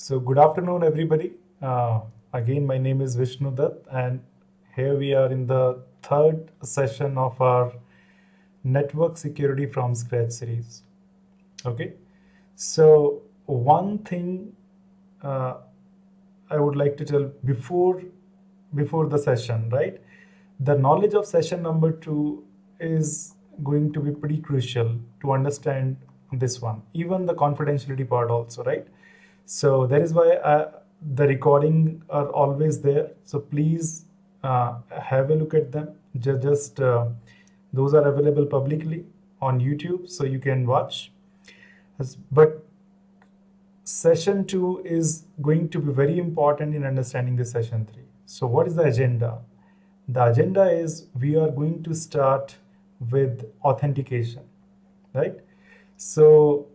So good afternoon, everybody. Again, my name is Vishnu Dutt, and here we are in the third session of our Network Security from Scratch series. Okay, so one thing I would like to tell before the session, right? The knowledge of session number 2 is going to be pretty crucial to understand this one, even the confidentiality part also, right? So that is why the recording are always there. So please have a look at them. Those are available publicly on YouTube, so you can watch. But session 2 is going to be very important in understanding the session 3. So what is the agenda? The agenda is we are going to start with authentication, right? So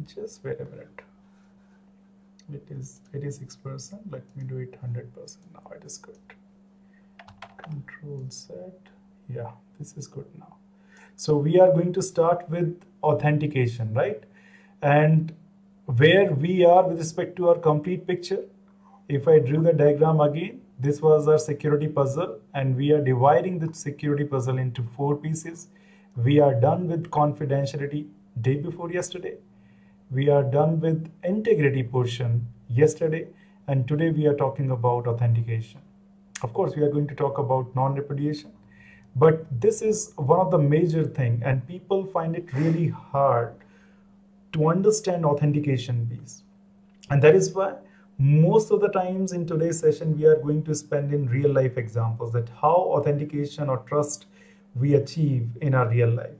just wait a minute. It is 86%. Let me do it 100%. Now it is good. Control set. Yeah, this is good now. So we are going to start with authentication, right? And where we are with respect to our complete picture. If I drew the diagram again, this was our security puzzle, and we are dividing the security puzzle into 4 pieces. We are done with confidentiality day before yesterday. We are done with integrity portion yesterday, and today we are talking about authentication. Of course, we are going to talk about non-repudiation, but this is one of the major things, and people find it really hard to understand authentication piece. And that is why most of the times in today's session, we are going to spend in real life examples that how authentication or trust we achieve in our real life.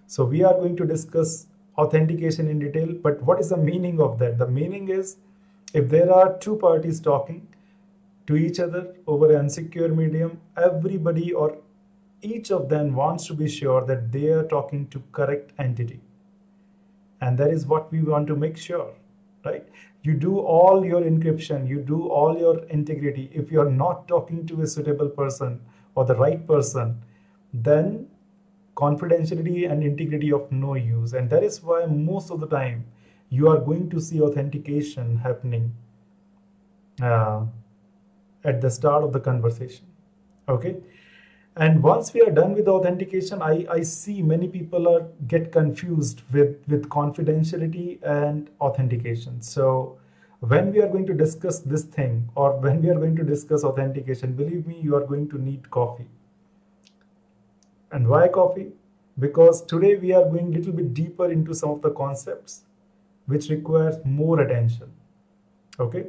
So we are going to discuss authentication in detail, but what is the meaning of that? The meaning is if there are 2 parties talking to each other over an unsecure medium, everybody or each of them wants to be sure that they are talking to correct entity. And that is what we want to make sure, right? You do all your encryption, you do all your integrity. If you're not talking to a suitable person or the right person, then confidentiality and integrity of no use. And that is why most of the time you are going to see authentication happening at the start of the conversation. Okay. And once we are done with authentication, I see many people get confused with confidentiality and authentication. So when we are going to discuss this thing, or when we are going to discuss authentication, believe me, you are going to need coffee. And why coffee? Because today we are going a little bit deeper into some of the concepts which requires more attention. Okay.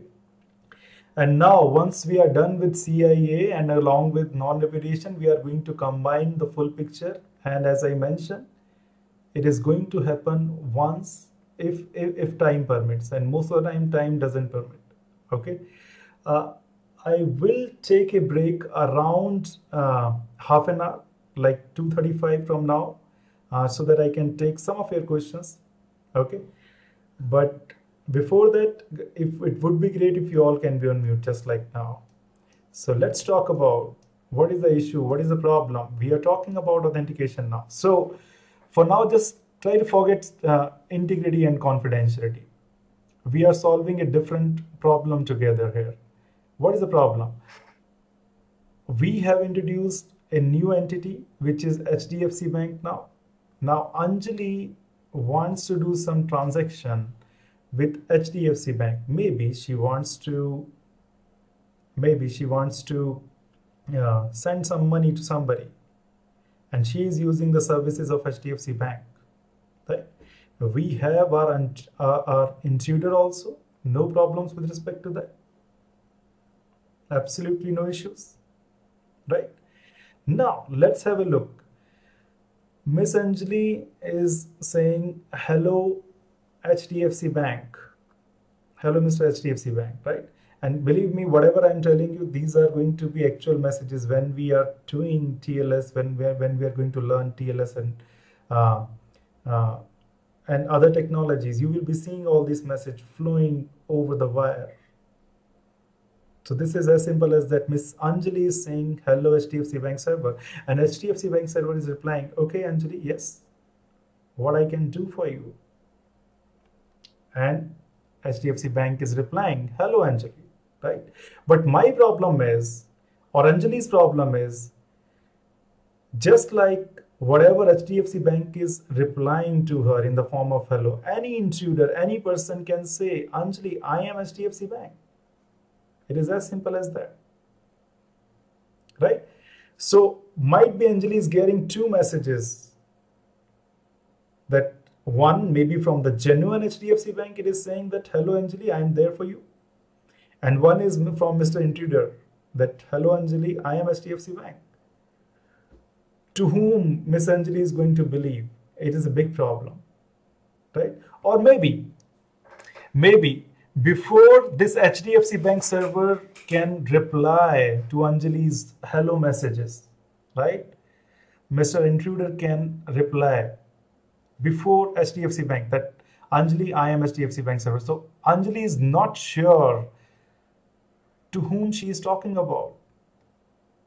And now once we are done with CIA and along with non-repudiation, we are going to combine the full picture. And as I mentioned, it is going to happen once if time permits, and most of the time doesn't permit. Okay. I will take a break around half an hour, like 2:35 from now, so that I can take some of your questions. Okay. But before that, if it would be great if you all can be on mute just like now. So let's talk about what is the issue, what is the problem. We are talking about authentication now. So for now, just try to forget integrity and confidentiality. We are solving a different problem together here. What is the problem? We have introduced a new entity, which is HDFC Bank now. Now Anjali wants to do some transaction with HDFC Bank. Maybe she wants to send some money to somebody, and she is using the services of HDFC Bank. Right? We have our intruder also. No problems with respect to that. Absolutely no issues. Right? Now let's have a look. Miss Anjali is saying hello HDFC Bank. Hello, Mr. HDFC Bank, right? And believe me, whatever I'm telling you, these are going to be actual messages when we are doing TLS, when we are going to learn TLS and other technologies. You will be seeing all this message flowing over the wire. So this is as simple as that. Miss Anjali is saying hello HDFC Bank server, and HDFC Bank server is replying, okay Anjali, yes, what I can do for you. And HDFC Bank is replying, hello Anjali, right? But my problem is, or Anjali's problem is, just like whatever HDFC Bank is replying to her in the form of hello, any intruder, any person can say, Anjali, I am HDFC Bank. It is as simple as that, right? So might be Anjali is getting two messages. That one, maybe from the genuine HDFC Bank, it is saying that, hello Anjali, I am there for you. And one is from Mr. Intruder, that, hello Anjali, I am HDFC Bank. To whom Miss Anjali is going to believe? It is a big problem, right? Or maybe before this HDFC Bank server can reply to Anjali's hello messages, right? Mr. Intruder can reply before HDFC Bank that, Anjali, I am HDFC Bank server. So Anjali is not sure to whom she is talking about.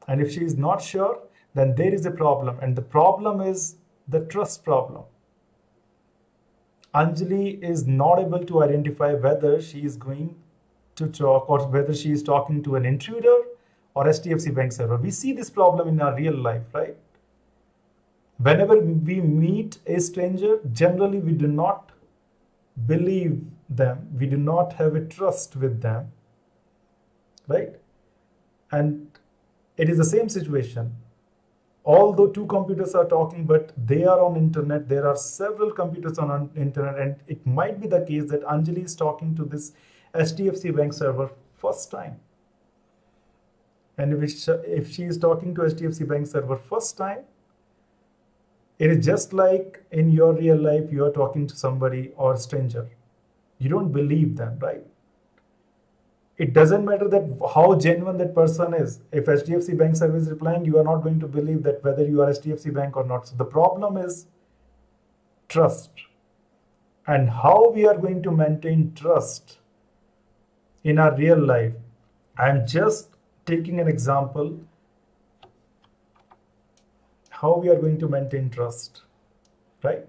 And if she is not sure, then there is a problem. And the problem is the trust problem. Anjali is not able to identify whether she is going to talk or whether she is talking to an intruder or HDFC Bank server. We see this problem in our real life, right? Whenever we meet a stranger, generally we do not believe them. We do not have a trust with them, right? And it is the same situation. Although two computers are talking, but they are on internet, there are several computers on internet, and it might be the case that Anjali is talking to this HDFC Bank server first time. And if she is talking to HDFC Bank server first time, it is just like in your real life, you are talking to somebody or a stranger. You don't believe them, right? It doesn't matter that how genuine that person is. If HDFC Bank service is replying, you are not going to believe that whether you are HDFC Bank or not. So the problem is trust. And how we are going to maintain trust in our real life. I'm just taking an example. How we are going to maintain trust, right?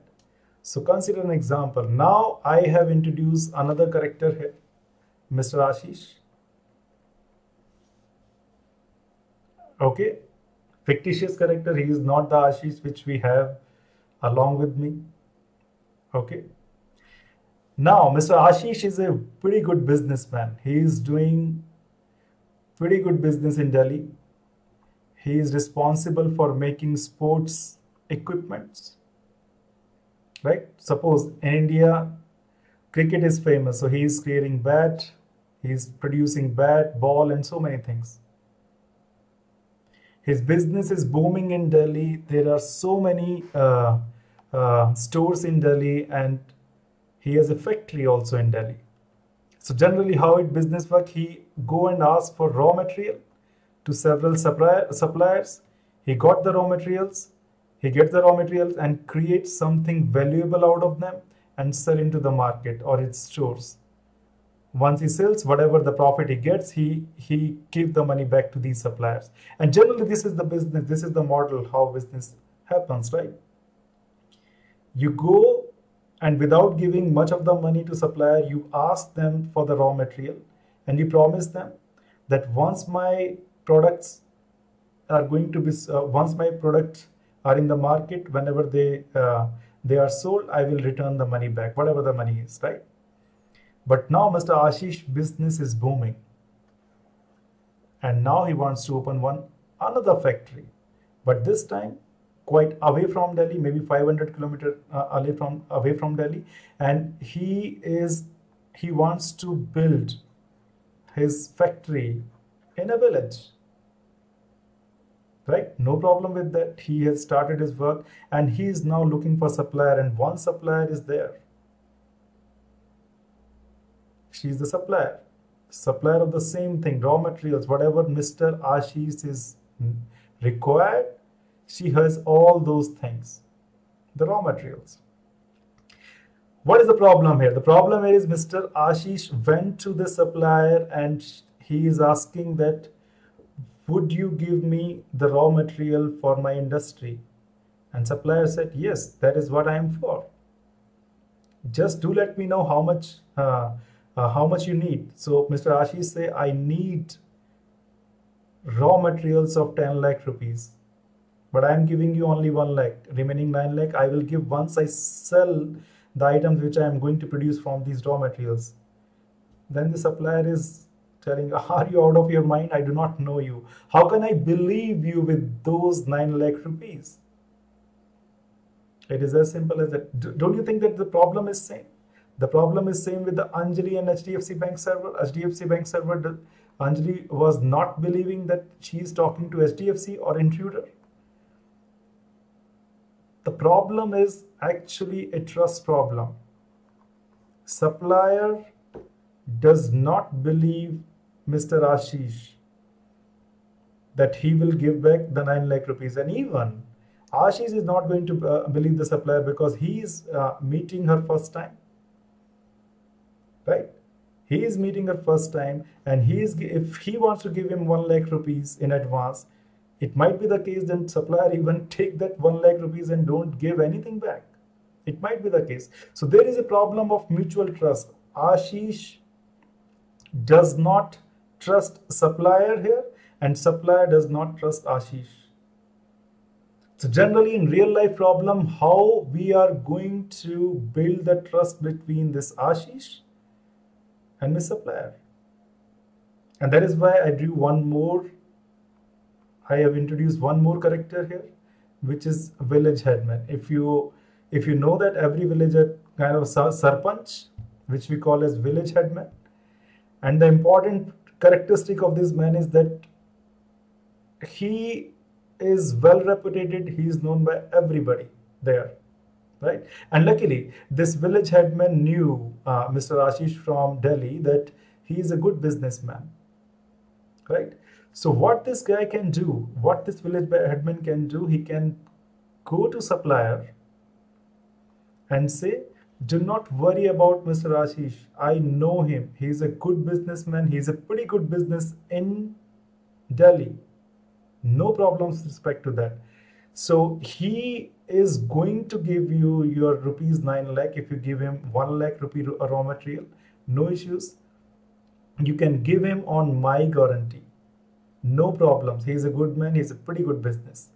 So consider an example. Now I have introduced another character here, Mr. Ashish. Okay, fictitious character. He is not the Ashish which we have along with me. Okay. Now, Mr. Ashish is a pretty good businessman. He is doing pretty good business in Delhi. He is responsible for making sports equipments, right? Suppose in India, cricket is famous. So he is creating bat, he is producing bat, ball, and so many things. His business is booming in Delhi. There are so many stores in Delhi, and he has a factory also in Delhi. So generally how it business work, he go and ask for raw material to several suppliers. He got the raw materials, he gets the raw materials and creates something valuable out of them and sell into the market or its stores. Once he sells, whatever the profit he gets, he gives the money back to these suppliers. And generally this is the business, this is the model how business happens, right? You go and without giving much of the money to supplier, you ask them for the raw material and you promise them that once my products are going to be, once my products are in the market, whenever they are sold, I will return the money back, whatever the money is, right? But now Mr. Ashish business is booming. And now he wants to open another factory. But this time quite away from Delhi, maybe 500 kilometers away from Delhi. And he wants to build his factory in a village. Right? No problem with that. He has started his work and he is now looking for supplier, and one supplier is there. She is the supplier of the same thing, raw materials, whatever Mr. Ashish is required, she has all those things, the raw materials. What is the problem here? The problem here is Mr. Ashish went to the supplier and he is asking that, would you give me the raw material for my industry? And supplier said, yes, that is what I am for. Just do let me know how much how much you need. So Mr. Ashish say, I need raw materials of 10 lakh rupees, but I am giving you only 1 lakh. Remaining 9 lakh I will give once I sell the items which I am going to produce from these raw materials. Then the supplier is telling, are you out of your mind? I do not know you. How can I believe you with those 9 lakh rupees? It is as simple as that. Don't you think that the problem is same? The problem is same with the Anjali and HDFC Bank server. HDFC Bank server, Anjali was not believing that she is talking to HDFC or intruder. The problem is actually a trust problem. Supplier does not believe Mr. Ashish that he will give back the 9 lakh rupees, and even Ashish is not going to believe the supplier because he is meeting her first time, right? He is meeting her first time, and if he wants to give him 1 lakh rupees in advance, it might be the case that supplier even take that 1 lakh rupees and don't give anything back. It might be the case. So there is a problem of mutual trust. Ashish does not trust supplier here, and supplier does not trust Ashish. So generally in real life problem, how we are going to build the trust between this Ashish and the supplier. And that is why I drew one more. I have introduced one more character here, which is village headman. If you know that every village had kind of sarpanch, which we call as village headman. And the important characteristic of this man is that he is well reputed. He is known by everybody there, right? And luckily, this village headman knew Mr. Ashish from Delhi that he is a good businessman, right? So what this guy can do, what this village headman can do, he can go to supplier and say, do not worry about Mr. Ashish. I know him. He is a good businessman. He is a pretty good business in Delhi. No problems with respect to that. So he is going to give you your rupees 9 lakh if you give him 1 lakh rupee raw material. No issues. You can give him on my guarantee. No problems. He is a good man. He is a pretty good business.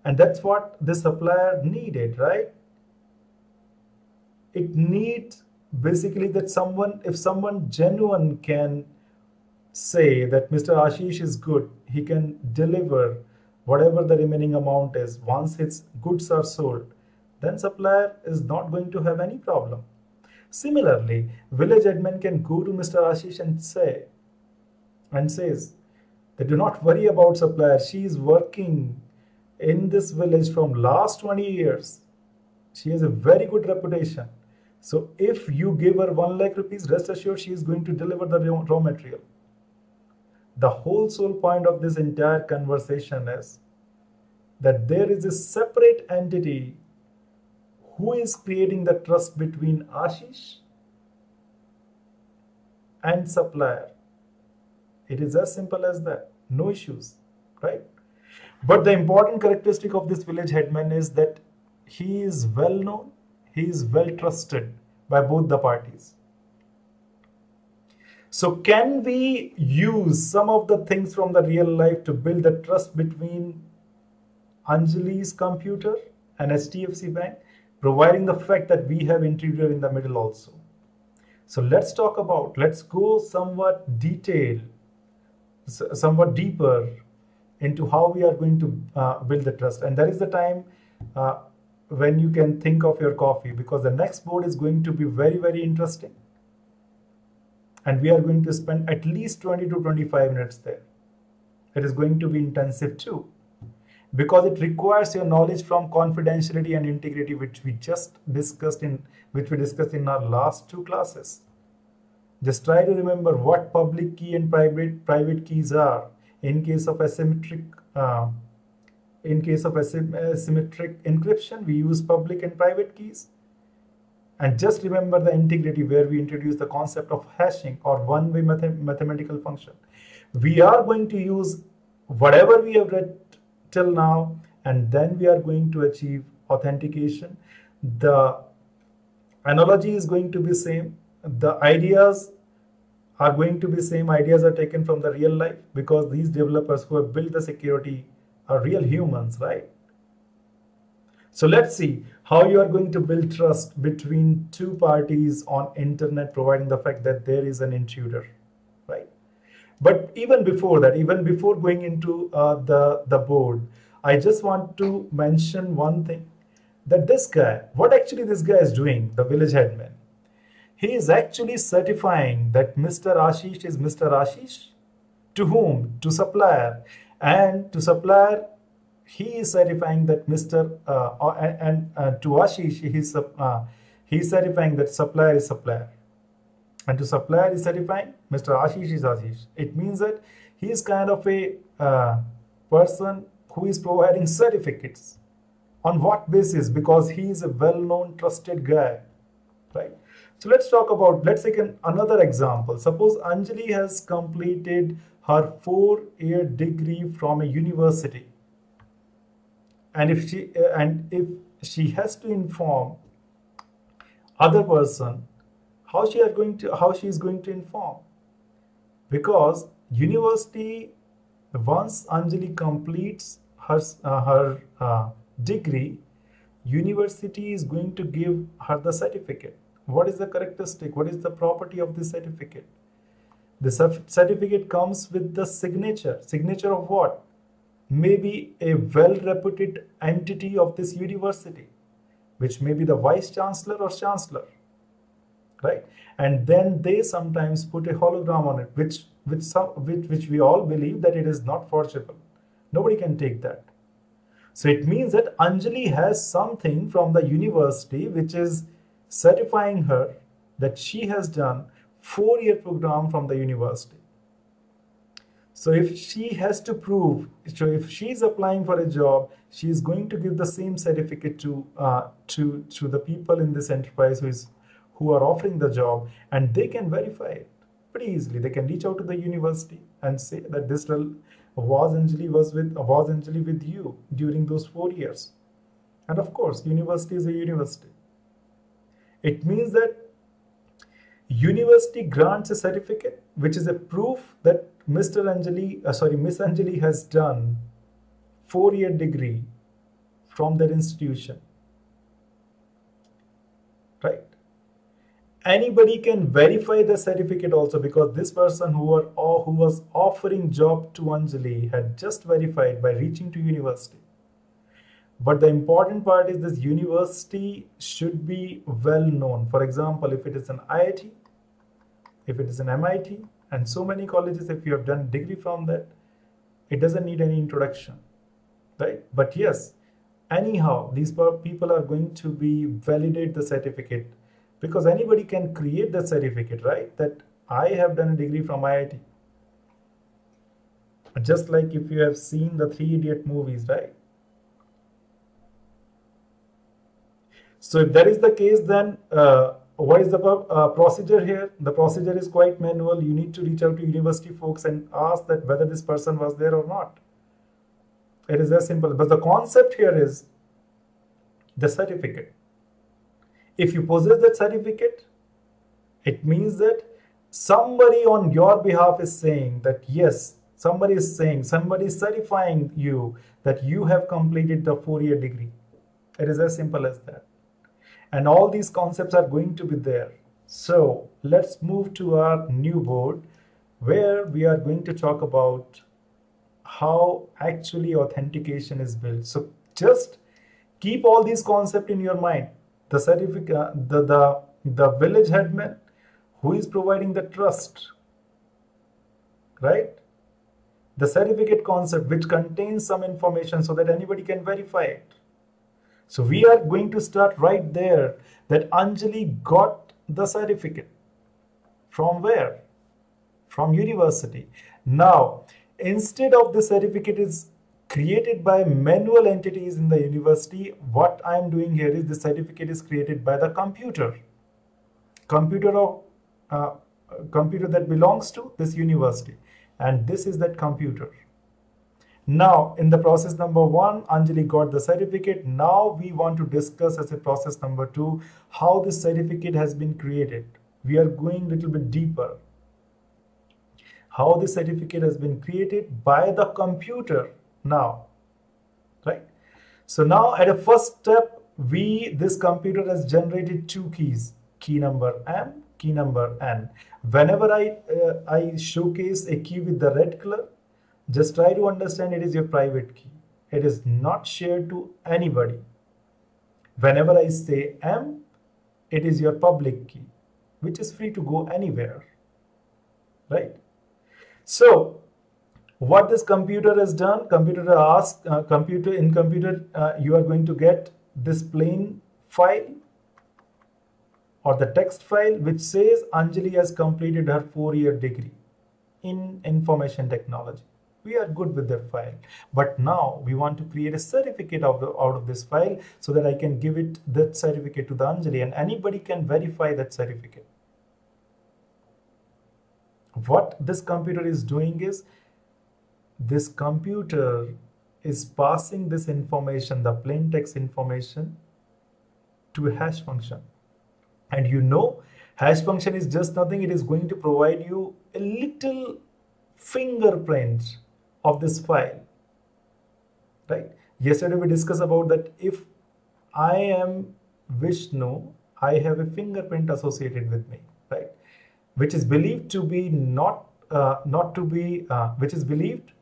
And that's what the supplier needed, right? It needs basically that if someone genuine can say that Mr. Ashish is good, he can deliver whatever the remaining amount is. Once his goods are sold, then supplier is not going to have any problem. Similarly, village admin can go to Mr. Ashish and says that do not worry about supplier. She is working in this village from last 20 years. She has a very good reputation. So if you give her 1 lakh rupees, rest assured she is going to deliver the raw material. The whole sole point of this entire conversation is that there is a separate entity who is creating the trust between Ashish and supplier. It is as simple as that. No issues, right? But the important characteristic of this village headman is that he is well known. He is well trusted by both the parties. So can we use some of the things from the real life to build the trust between Anjali's computer and HDFC Bank, providing the fact that we have intruder in the middle also? So let's go somewhat deeper into how we are going to build the trust. And that is the time when you can think of your coffee, because the next board is going to be very, very interesting. And we are going to spend at least 20 to 25 minutes there. It is going to be intensive too, because it requires your knowledge from confidentiality and integrity, which we discussed in our last 2 classes. Just try to remember what public key and private keys are. In case of asymmetric encryption, we use public and private keys. And just remember the integrity, where we introduce the concept of hashing or one-way mathematical function. We are going to use whatever we have read till now, and then we are going to achieve authentication. The analogy is going to be same. The ideas are going to be same ideas are taken from the real life, because these developers who have built the security are real humans, right? So let's see how you are going to build trust between two parties on internet, providing the fact that there is an intruder, right? But even before that, even before going into the board, I just want to mention one thing, that this guy, what actually this guy is doing, the village headman, he is actually certifying that Mr. Ashish is Mr. Ashish. To whom? To supplier. And to supplier, he is certifying that Mr. To Ashish, he is certifying that supplier is supplier. And to supplier is certifying Mr. Ashish is Ashish. It means that he is kind of a person who is providing certificates. On what basis? Because he is a well-known, trusted guy, right? So let's talk about, let's take another example. Suppose Anjali has completed her 4-year degree from a university, and if she has to inform other person, how she is going to inform? Because university, once Anjali completes her degree, university is going to give her the certificate. What is the characteristic? What is the property of this certificate? The certificate comes with the signature. Signature of what? Maybe a well-reputed entity of this university, which may be the vice chancellor or chancellor, right? And then they sometimes put a hologram on it, which we all believe that it is not forgeable. Nobody can take that. So it means that Anjali has something from the university which is certifying her that she has done 4-year program from the university. So if she has to prove, so if she is applying for a job, she is going to give the same certificate to the people in this enterprise who are offering the job, and they can verify it pretty easily. They can reach out to the university and say that this was Anjali with you during those 4 years. And of course, university is a university. It means that university grants a certificate which is a proof that Miss Anjali has done 4-year degree from that institution, right? Anybody can verify the certificate also, because this person who was offering job to Anjali had just verified by reaching to university. But the important part is this university should be well known. For example, if it is an IIT, if it is an MIT, and so many colleges, if you have done degree from that, it doesn't need any introduction, right? But yes, anyhow, these people are going to be validate the certificate, because anybody can create the certificate, right? That I have done a degree from IIT. Just like if you have seen the 3 Idiot movies, right? So if that is the case, then what is the procedure here? The procedure is quite manual. You need to reach out to university folks and ask that whether this person was there or not. It is as simple. But the concept here is the certificate. If you possess that certificate, it means that somebody on your behalf is saying that yes, somebody is certifying you that you have completed the 4-year degree. It is as simple as that. And all these concepts are going to be there. So let's move to our new board, where we are going to talk about how actually authentication is built. So just keep all these concepts in your mind. The certificate, the village headman who is providing the trust, right? The certificate concept which contains some information so that anybody can verify it. So we are going to start right there, that Anjali got the certificate. From where? From university. Now, instead of the certificate is created by manual entities in the university, what I am doing here is the certificate is created by the computer. Computer that belongs to this university. And this is that computer. Now, in the process number 1, Anjali got the certificate. Now we want to discuss as a process number 2, how this certificate has been created. We are going a little bit deeper. how the certificate has been created by the computer now, right? So now at a first step, this computer has generated two keys, key number M, key number N. Whenever I showcase a key with the red color, just try to understand it is your private key. It is not shared to anybody. Whenever I say M, it is your public key, which is free to go anywhere, right? So what this computer has done, computer asks, you are going to get this plain file or the text file which says Anjali has completed her 4-year degree in information technology. We are good with that file, but now we want to create a certificate out of this file so that I can give that certificate to the Anjali and anybody can verify that certificate. What this computer is doing is, this computer is passing this information, the plain text information, to a hash function. And you know, hash function is just nothing. It is going to provide you a little fingerprint of this file, right? Yesterday we discussed about that if I am Vishnu, I have a fingerprint associated with me, right? Which is believed to be which is believed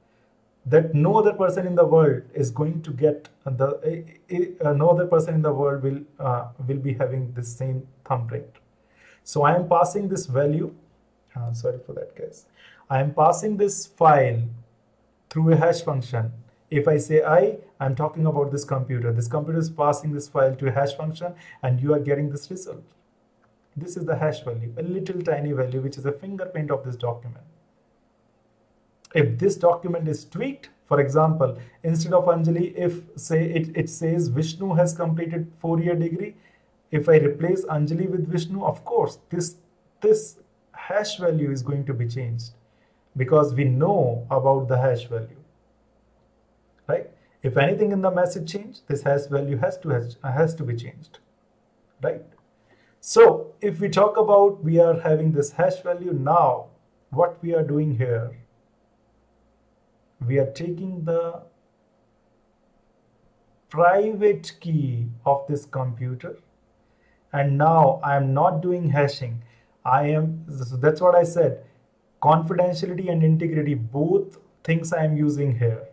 that no other person in the world is going to get no other person in the world will be having the same thumbprint. So I am passing this value, sorry for that guys, I am passing this file through a hash function. If I say I'm talking about this computer is passing this file to a hash function and you are getting this result. This is the hash value, a little tiny value which is a fingerprint of this document. If this document is tweaked, for example, instead of Anjali, if say it says Vishnu has completed 4-year degree, if I replace Anjali with Vishnu, of course, this hash value is going to be changed because we know about the hash value, right? If anything in the message change, this hash value has to be changed, right? So if we talk about we are having this hash value now, what we are doing here, we are taking the private key of this computer and now I am not doing hashing. So that's what I said, confidentiality and integrity, both things I am using here.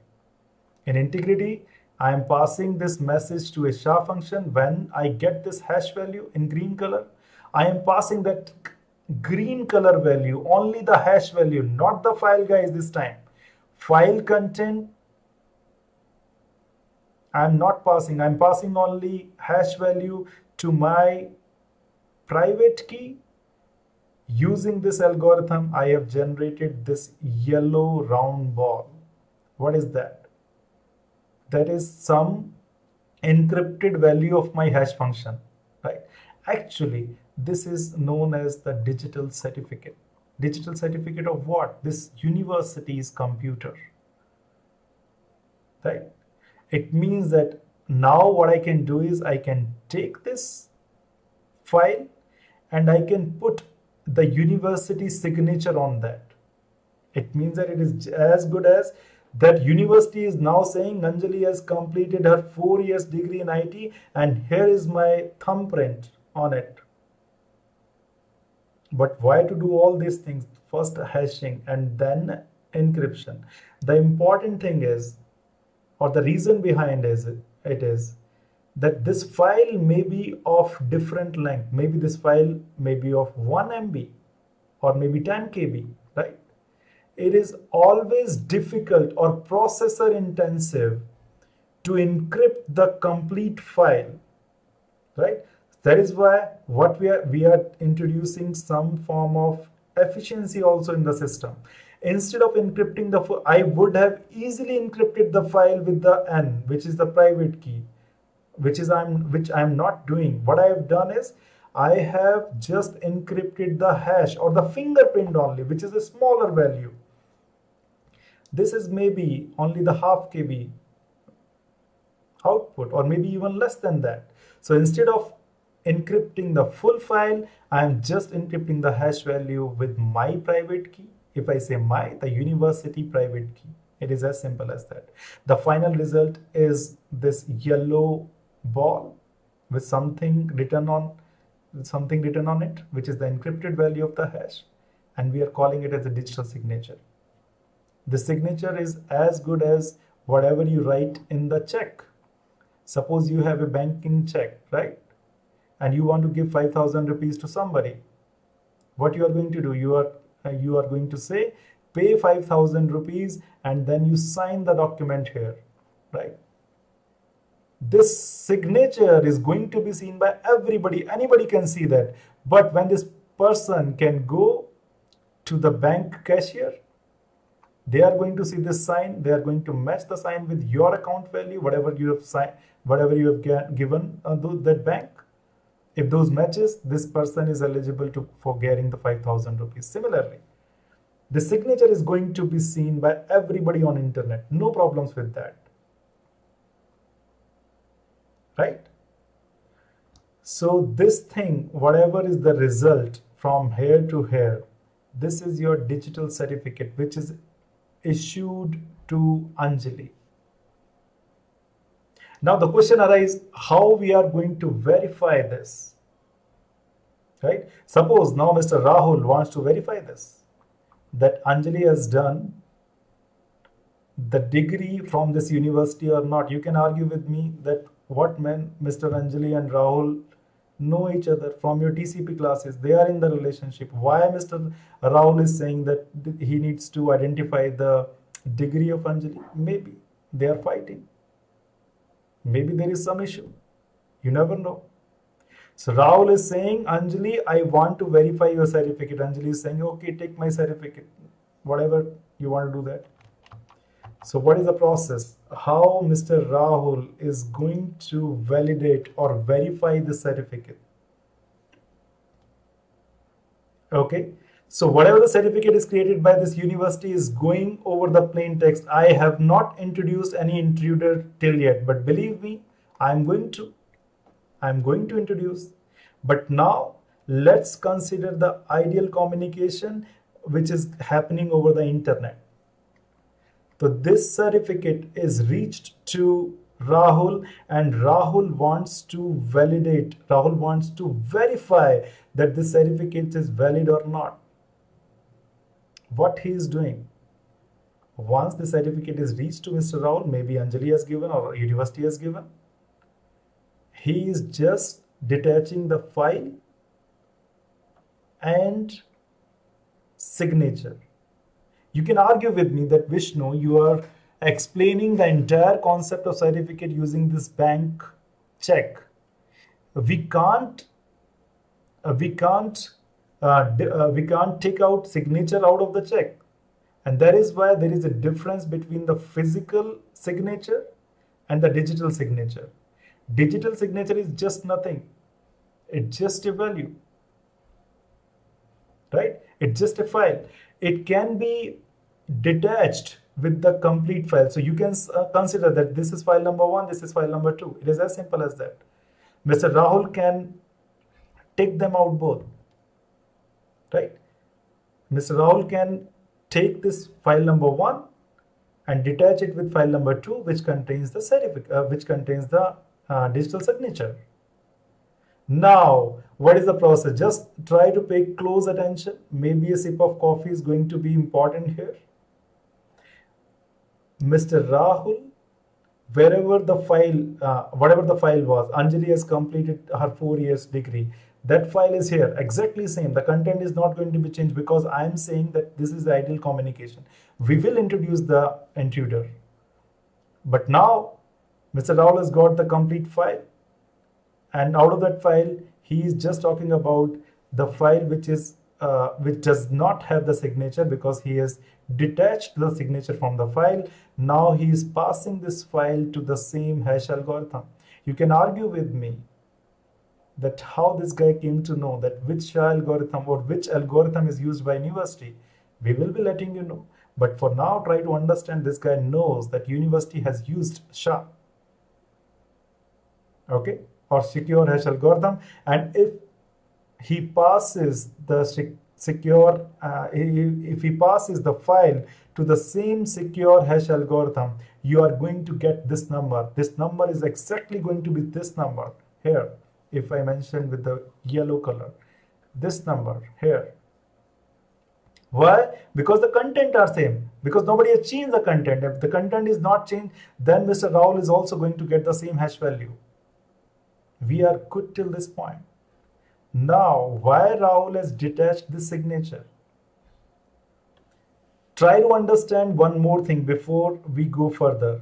In integrity, I am passing this message to a SHA function. When I get this hash value in green color, I am passing that green color value, only the hash value, not the file guys this time. File content, I'm not passing. I'm passing only hash value to my private key. Using this algorithm, I have generated this yellow round ball. What is that? That is some encrypted value of my hash function, right? Actually, this is known as the digital certificate. Digital certificate of what? This university's computer, right? It means that now what I can do is I can take this file and I can put the university signature on that. It means that it is as good as that university is now saying Anjali has completed her 4 years degree in IT and here is my thumbprint on it. But why to do all these things? First hashing and then encryption. The important thing is, or the reason behind it is that this file may be of different length. Maybe this file may be of 1 MB or maybe 10 KB, right? It is always difficult or processor intensive to encrypt the complete file, right? That is why what we are introducing some form of efficiency also in the system. Instead of encrypting I would have easily encrypted the file with the N, which is the private key, which I'm not doing. What I have done is I have just encrypted the hash or the fingerprint only, which is a smaller value. This is maybe only the half KB output or maybe even less than that. So instead of encrypting the full file, I am just encrypting the hash value with my private key. if I say the university private key. It is as simple as that. The final result is this yellow ball with something written on it, which is the encrypted value of the hash, and we are calling it as a digital signature. The signature is as good as whatever you write in the check. Suppose you have a banking check, right? And you want to give 5,000 rupees to somebody. What you are going to do? You are going to say, pay 5,000 rupees, and then you sign the document here, right? This signature is going to be seen by everybody. Anybody can see that. But when this person can go to the bank cashier, they are going to see this sign. They are going to match the sign with your account value, whatever you have signed, whatever you have given that bank. If those matches, this person is eligible for getting the 5,000 rupees. Similarly, the signature is going to be seen by everybody on internet. No problems with that. Right? So this thing, whatever is the result from here to here, this is your digital certificate, which is issued to Anjali. Now the question arises, how we are going to verify this, right? Suppose now Mr. Rahul wants to verify this, that Anjali has done the degree from this university or not. You can argue with me that what men Mr. Anjali and Rahul know each other from your TCP classes. They are in the relationship. Why Mr. Raul is saying that he needs to identify the degree of Anjali? Maybe they are fighting. Maybe there is some issue. You never know. So Raul is saying, Anjali, I want to verify your certificate. Anjali is saying, okay, take my certificate. Whatever you want to do that. So what is the process? How Mr. Rahul is going to validate or verify the certificate? Okay. So whatever the certificate is created by this university is going over the plain text. I have not introduced any intruder till yet, but believe me, I'm going to introduce. But now let's consider the ideal communication which is happening over the internet. So this certificate is reached to Rahul, and Rahul wants to validate, Rahul wants to verify that this certificate is valid or not. What he is doing, once the certificate is reached to Mr. Raul, maybe Anjali has given or university has given, he is just detaching the file and signature. You can argue with me that Vishnu, you are explaining the entire concept of certificate using this bank check. We can't take out signature out of the check, and that is why there is a difference between the physical signature and the digital signature. Digital signature is just nothing. It's just a value, right? It's just a file. It can be detached with the complete file. So you can consider that this is file number 1, this is file number 2. It is as simple as that. Mr. Rahul can take them out both, right? Mr. Rahul can take this file number 1 and detach it with file number 2, which contains the certificate, which contains the digital signature. Now, what is the process? Just try to pay close attention. Maybe a sip of coffee is going to be important here. Mr. Rahul, wherever the file, whatever the file was, Anjali has completed her 4 years degree. That file is here, exactly same. The content is not going to be changed because I am saying that this is the ideal communication. We will introduce the intruder. But now, Mr. Raul has got the complete file. And out of that file, he is just talking about the file which does not have the signature because he has detached the signature from the file. Now he is passing this file to the same hash algorithm. You can argue with me that how this guy came to know that which algorithm or which algorithm is used by university. We will be letting you know. But for now, try to understand this guy knows that university has used SHA. Okay, or secure hash algorithm, and if he passes the secure, if he passes the file to the same secure hash algorithm, you are going to get this number. This number is exactly going to be this number here. If I mentioned with the yellow color, this number here. Why? Because the content are same. Because nobody has changed the content. If the content is not changed, then Mr. Raul is also going to get the same hash value. We are good till this point. Now, why Raul has detached the signature? Try to understand one more thing before we go further.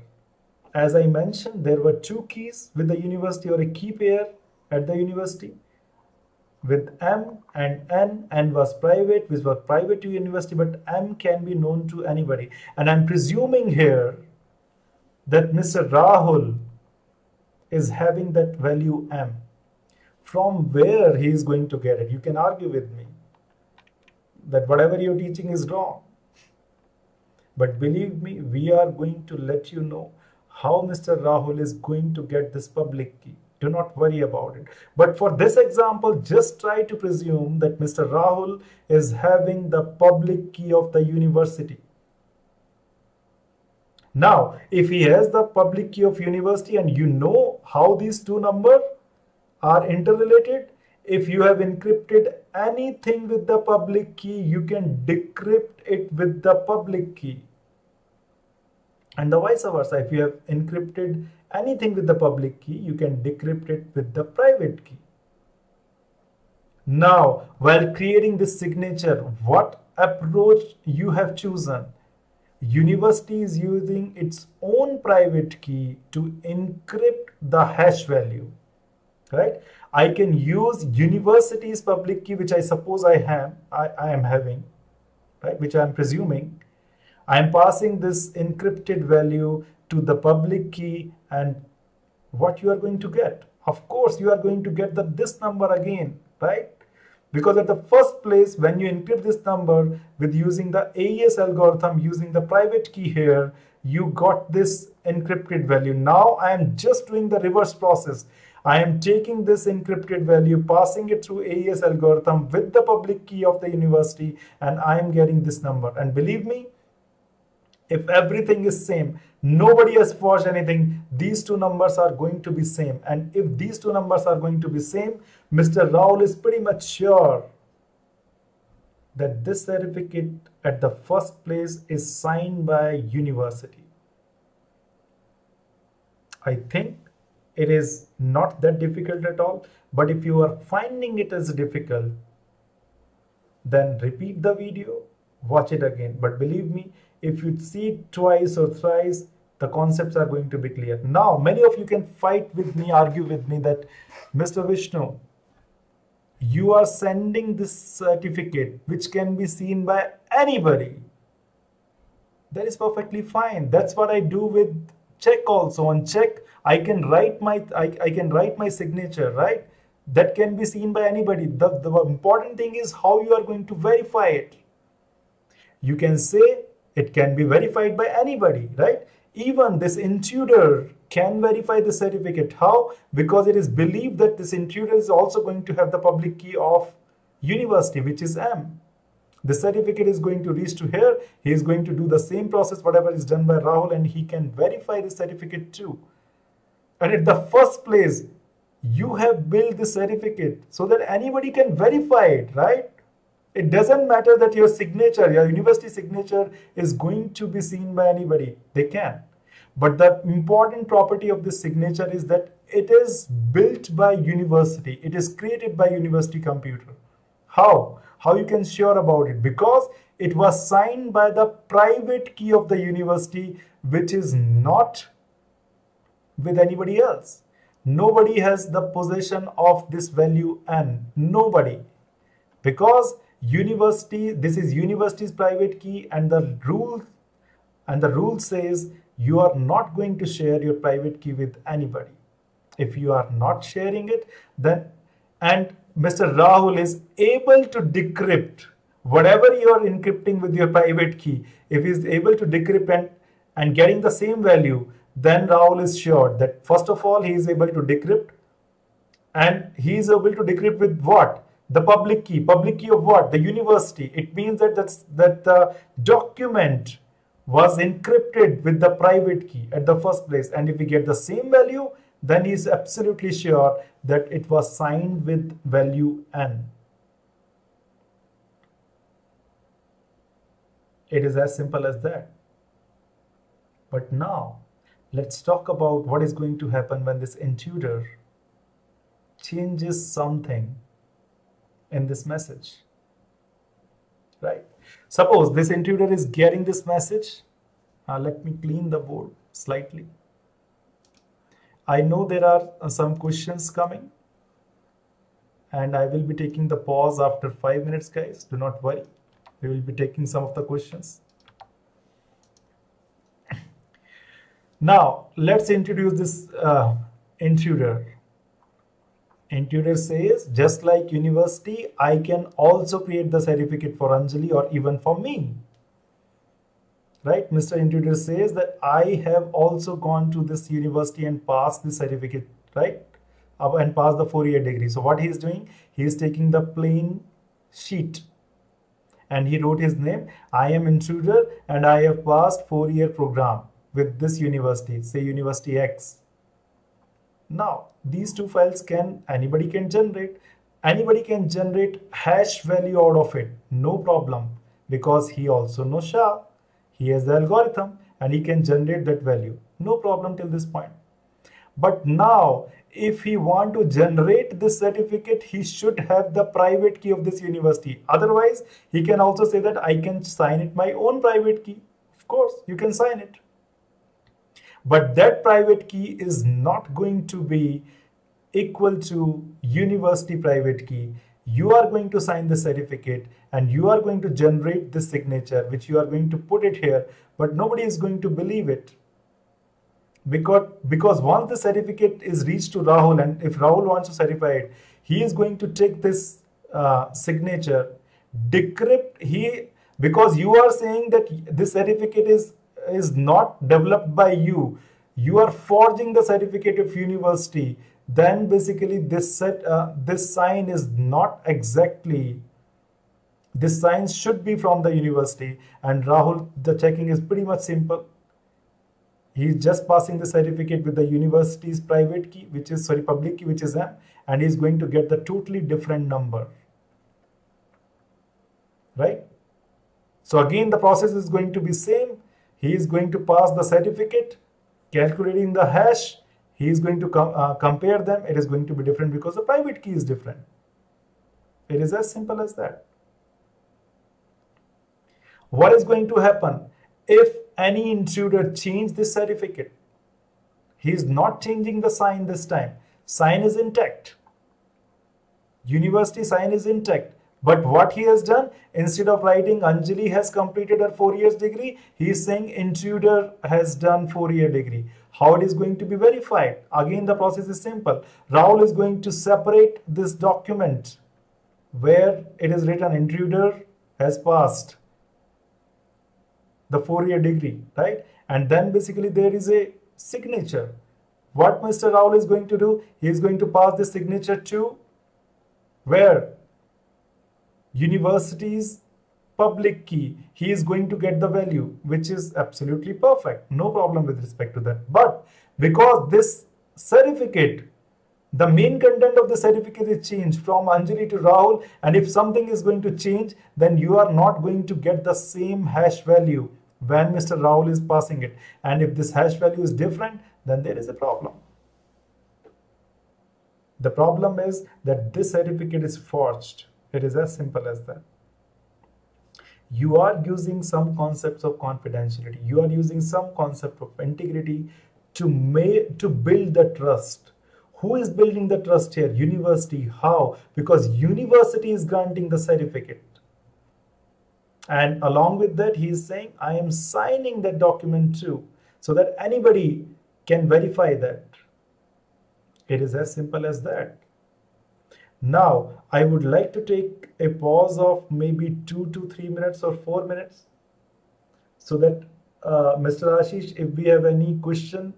As I mentioned, there were two keys with the university, or a key pair at the university with M and N. N was private, which was private to university, but M can be known to anybody. And I'm presuming here that Mr. Rahul is having that value M. From where he is going to get it? You can argue with me that whatever you're teaching is wrong. But believe me, we are going to let you know how Mr. Rahul is going to get this public key. Do not worry about it. But for this example, just try to presume that Mr. Rahul is having the public key of the university. Now, if he has the public key of university and you know how these two numbers are interrelated, if you have encrypted anything with the public key, you can decrypt it with the public key. And the vice versa, if you have encrypted anything with the public key, you can decrypt it with the private key. Now, while creating this signature, what approach you have chosen? University is using its own private key to encrypt the hash value, right? I can use university's public key, which I suppose I am having, right? Which I am presuming. I am passing this encrypted value to the public key, and what you are going to get? Of course, you are going to get this number again, right? Because at the first place, when you encrypt this number with using the AES algorithm, using the private key here, you got this encrypted value. Now I am just doing the reverse process. I am taking this encrypted value, passing it through AES algorithm with the public key of the university, and I am getting this number. And believe me, if everything is same, nobody has forged anything, these two numbers are going to be same. And if these two numbers are going to be same, Mr. Raul is pretty much sure that this certificate at the first place is signed by university. I think it is not that difficult at all, but if you are finding it as difficult, then repeat the video, watch it again. But believe me, if you see it twice or thrice, the concepts are going to be clear. Now, many of you can fight with me, argue with me that, Mr. Vishnu, you are sending this certificate which can be seen by anybody. That is perfectly fine. That's what I do with check also. On check, I can write my signature, right? That can be seen by anybody. The important thing is how you are going to verify it. You can say it can be verified by anybody, right? Even this intruder can verify the certificate. How? Because it is believed that this intruder is also going to have the public key of university, which is M. The certificate is going to reach to here. He is going to do the same process, whatever is done by Rahul, and he can verify the certificate too. And at the first place, you have built the certificate so that anybody can verify it, right? It doesn't matter that your signature, your university signature is going to be seen by anybody. They can. But the important property of this signature is that it is built by university. It is created by university computer. How? How you can sure about it? Because it was signed by the private key of the university, which is not with anybody else. Nobody has the possession of this value N. Nobody. Because university, this is university's private key, and the rule says you are not going to share your private key with anybody. If you are not sharing it, then, and Mr. Rahul is able to decrypt whatever you are encrypting with your private key. If he is able to decrypt and getting the same value, then Rahul is sure that first of all he is able to decrypt, and he is able to decrypt with what? The public key of what? The university. It means that that the document was encrypted with the private key at the first place. And if we get the same value, then he is absolutely sure that it was signed with value N. It is as simple as that. But now, let's talk about what is going to happen when this intruder changes something in this message, right? Suppose this intruder is getting this message. Let me clean the board slightly. I know there are some questions coming, and I will be taking the pause after 5 minutes, guys. Do not worry. We will be taking some of the questions. Now, let's introduce this intruder. Intruder says, just like university, I can also create the certificate for Anjali or even for me. Right? Mr. Intruder says that I have also gone to this university and passed the certificate, right? And passed the 4-year degree. So what he is doing, he is taking the plain sheet and he wrote his name. I am Intruder and I have passed 4-year program with this university, say University X. Now, these two files anybody can generate. Anybody can generate hash value out of it. No problem. Because he also knows SHA. He has the algorithm and he can generate that value. No problem till this point. But now, if he want to generate this certificate, he should have the private key of this university. Otherwise, he can also say that I can sign it my own private key. Of course, you can sign it. But that private key is not going to be equal to university private key. You are going to sign the certificate and you are going to generate the signature, which you are going to put it here, but nobody is going to believe it. Because once the certificate is reached to Raul, and if Raul wants to certify it, he is going to take this signature, decrypt, because you are saying that this certificate is not developed by you. You are forging the certificate of university. Then basically this sign is not exactly, this sign should be from the university. And Rahul, the checking is pretty much simple. He is just passing the certificate with the university's private key, which is, public key, which is M, and he is going to get the totally different number, right? So again, the process is going to be same. He is going to pass the certificate, calculating the hash. He is going to compare them. It is going to be different because the private key is different. It is as simple as that. What is going to happen if any intruder change this certificate? He is not changing the sign this time. Sign is intact. University sign is intact. But what he has done, instead of writing Anjali has completed her 4 years degree, he is saying intruder has done 4-year degree. How it is going to be verified? Again, the process is simple. Raul is going to separate this document where it is written intruder has passed the 4-year degree, right? And then basically there is a signature. What Mr. Raul is going to do, he is going to pass the signature to where? University's public key. He is going to get the value, which is absolutely perfect. No problem with respect to that. But because this certificate, the main content of the certificate is changed from Anjali to Rahul, and if something is going to change, then you are not going to get the same hash value when Mr. Raul is passing it. And if this hash value is different, then there is a problem. The problem is that this certificate is forged. It is as simple as that. You are using some concepts of confidentiality. You are using some concept of integrity to build the trust. Who is building the trust here? University. How? Because university is granting the certificate. And along with that, he is saying, I am signing that document too, so that anybody can verify that. It is as simple as that. Now, I would like to take a pause of maybe 2 to 3 minutes or 4 minutes, so that Mr. Ashish, if we have any question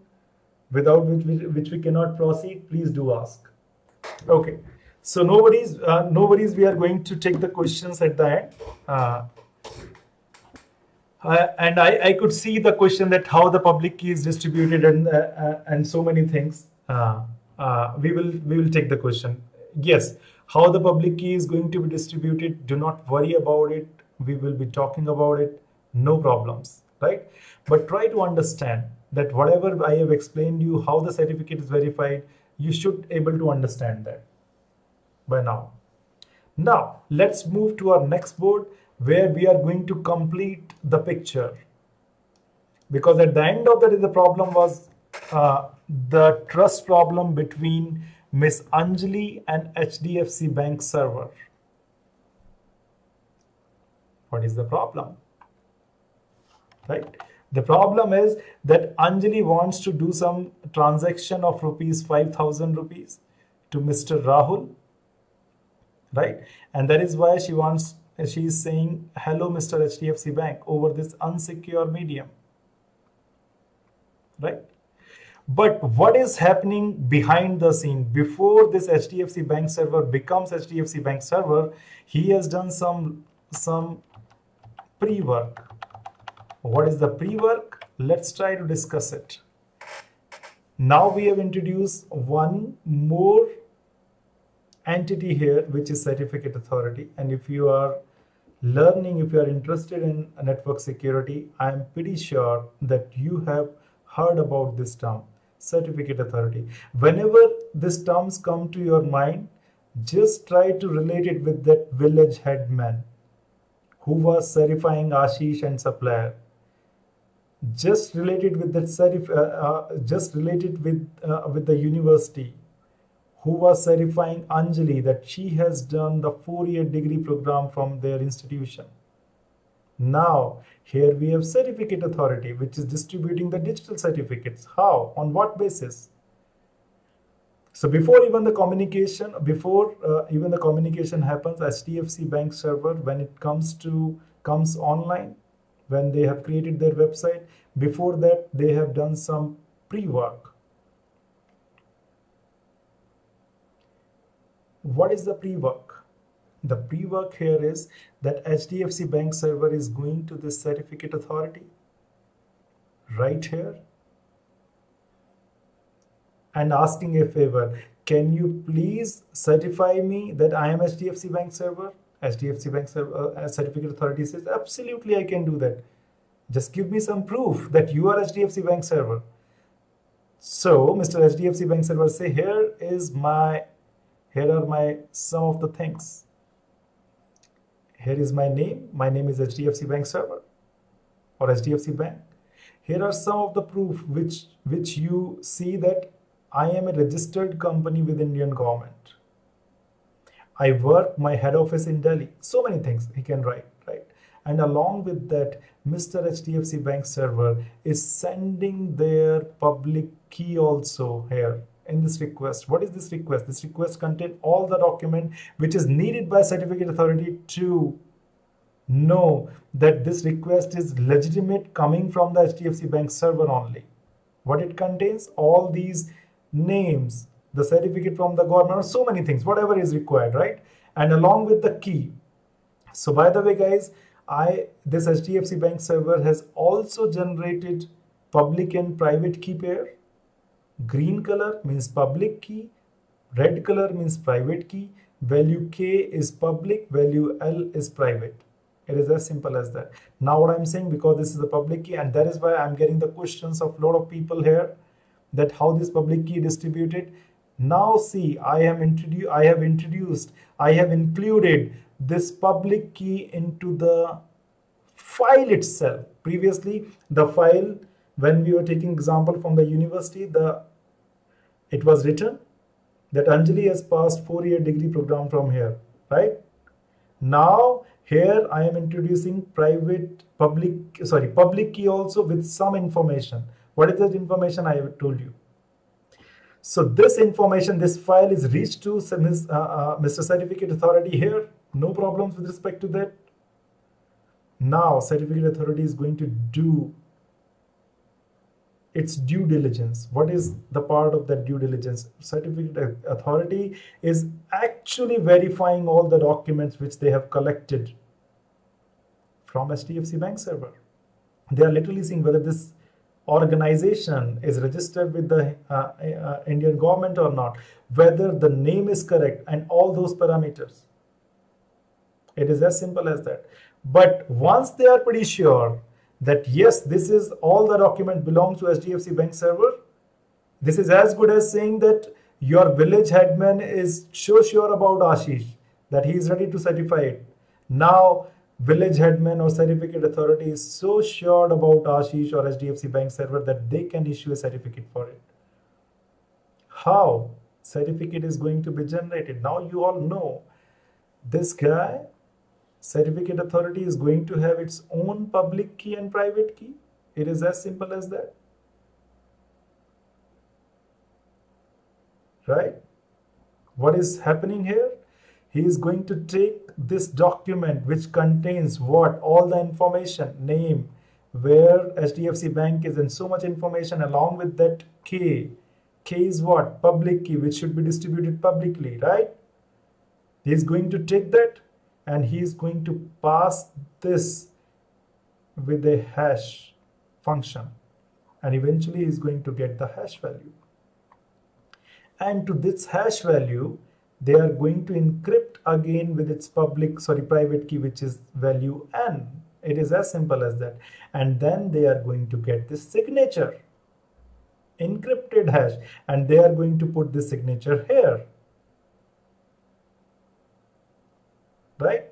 without which we cannot proceed, please do ask. Okay. So no worries, we are going to take the questions at the end. And I could see the question that how the public key is distributed and so many things. We will take the question. Yes, how the public key is going to be distributed. Do not worry about it. We will be talking about it. No problems, right? But try to understand that whatever I have explained you, how the certificate is verified, you should able to understand that by now. Now let's move to our next board where we are going to complete the picture, because at the end of that the problem was the trust problem between Miss Anjali and HDFC Bank server. What is the problem? Right? The problem is that Anjali wants to do some transaction of ₹5,000 to Mr. Rahul, right? And that is why she is saying hello Mr. HDFC Bank over this unsecure medium, right? But what is happening behind the scene before this HDFC Bank server becomes HDFC Bank server? He has done some pre-work. What is the pre-work? Let's try to discuss it. Now we have introduced one more entity here, which is certificate authority. And if you are learning, if you are interested in network security, I am pretty sure that you have heard about this term, certificate authority. Whenever these terms come to your mind, just try to relate it with that village headman who was certifying Ashish and supplier. Just relate it with that just relate it with the university who was certifying Anjali that she has done the 4-year degree program from their institution. Now, here we have certificate authority, which is distributing the digital certificates. How? On what basis? So before even the communication happens, HDFC Bank server, when it comes online, when they have created their website, before that they have done some pre-work. What is the pre-work? The pre-work here is that HDFC Bank server is going to this certificate authority right here and asking a favor. Can you please certify me that I am HDFC Bank server? HDFC Bank server, certificate authority says, absolutely, I can do that. Just give me some proof that you are HDFC Bank server. So Mr. HDFC Bank server say, here are my some of the things. Here is my name. My name is HDFC Bank server or HDFC Bank. Here are some of the proof which you see that I am a registered company with Indian government. I work my head office in Delhi. So many things he can write, right? And along with that, Mr. HDFC Bank server is sending their public key also here in this request. What is this request? This request contains all the document which is needed by certificate authority to know that this request is legitimate coming from the HDFC Bank server only. What it contains? All these names, the certificate from the government, so many things, whatever is required, right? And along with the key. So by the way, guys, this HDFC Bank server has also generated public and private key pair. Green color means public key, red color means private key, value K is public, value L is private. It is as simple as that. Now what I'm saying, because this is the public key, and that is why I'm getting the questions of a lot of people here that how this public key distributed. Now see, I have included this public key into the file itself. Previously, the file, when we were taking example from the university, it was written that Anjali has passed 4-year degree program from here, right? Now here I am introducing public key also with some information. What is that information? I have told you. So this information, this file is reached to Mr. Certificate Authority here. No problems with respect to that. Now certificate authority is going to do It's due diligence. What is the part of that due diligence? Certificate authority is actually verifying all the documents which they have collected from HDFC Bank server. They are literally seeing whether this organization is registered with the Indian government or not, whether the name is correct, and all those parameters. It is as simple as that. But once they are pretty sure that yes, this is all the document belongs to HDFC Bank server, this is as good as saying that your village headman is so sure about Ashish that he is ready to certify it. Now village headman or certificate authority is so sure about Ashish or HDFC Bank server that they can issue a certificate for it. How certificate is going to be generated? Now you all know this guy, certificate authority, is going to have its own public key and private key. It is as simple as that. Right? What is happening here? He is going to take this document which contains what? All the information, name, where HDFC Bank is, and so much information along with that key. Key is what? Public key, which should be distributed publicly, right? He is going to take that and he is going to pass this with a hash function, and eventually he is going to get the hash value. And to this hash value, they are going to encrypt again with its private key, which is value n. It is as simple as that. And then they are going to get this signature, encrypted hash, and they are going to put this signature here. Right?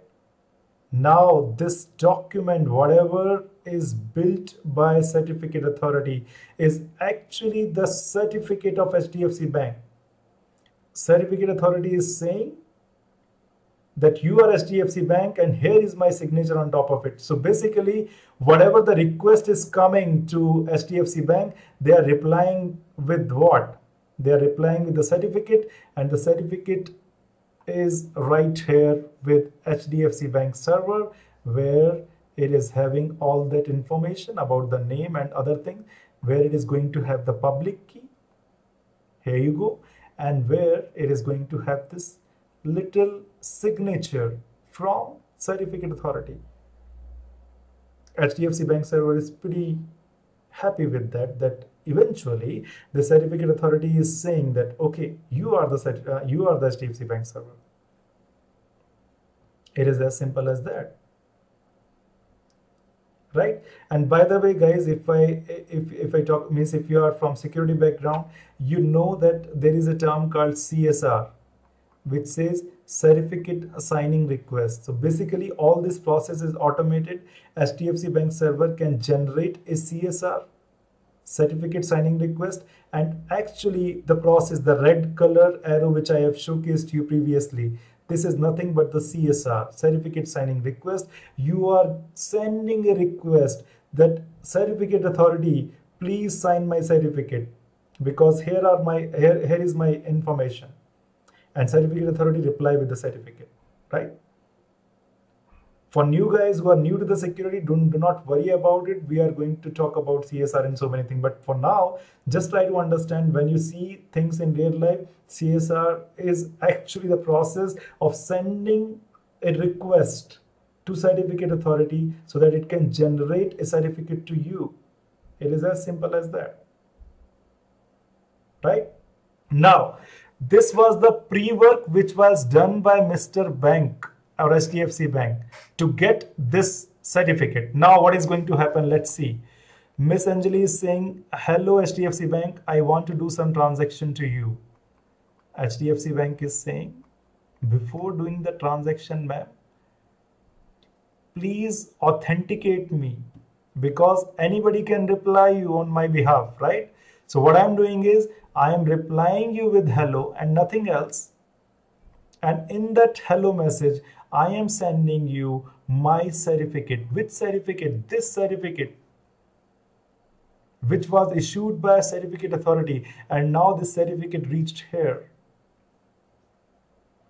Now this document, whatever is built by certificate authority, is actually the certificate of HDFC Bank. Certificate authority is saying that you are HDFC Bank and here is my signature on top of it. So basically, whatever the request is coming to HDFC Bank, they are replying with what? They are replying with the certificate, and the certificate is right here with HDFC Bank server, where it is having all that information about the name and other things, where it is going to have the public key. Here you go. And where it is going to have this little signature from certificate authority. HDFC Bank server is pretty happy with that eventually the certificate authority is saying that, okay, you are the HDFC Bank server. It is as simple as that. Right? And by the way, guys, if I talk, means if you are from security background, you know that there is a term called CSR, which says certificate signing request. So basically all this process is automated. HDFC Bank server can generate a CSR, certificate signing request, and actually the process, the red color arrow which I have showcased you previously, this is nothing but the CSR, certificate signing request. You are sending a request that certificate authority, please sign my certificate, because here is my information, and certificate authority reply with the certificate, right? For new guys who are new to the security, do not worry about it. We are going to talk about CSR and so many things. But for now, just try to understand, when you see things in real life, CSR is actually the process of sending a request to certificate authority so that it can generate a certificate to you. It is as simple as that. Right? Now, this was the pre-work which was done by Mr. Bank or HDFC Bank to get this certificate. Now what is going to happen? Let's see. Miss Anjali is saying, hello HDFC Bank, I want to do some transaction to you. HDFC Bank is saying, before doing the transaction, ma'am, please authenticate me, because anybody can reply you on my behalf, right? So what I'm doing is, I am replying you with hello and nothing else. And in that hello message, I am sending you my certificate. Which certificate? This certificate, which was issued by a certificate authority. And now this certificate reached here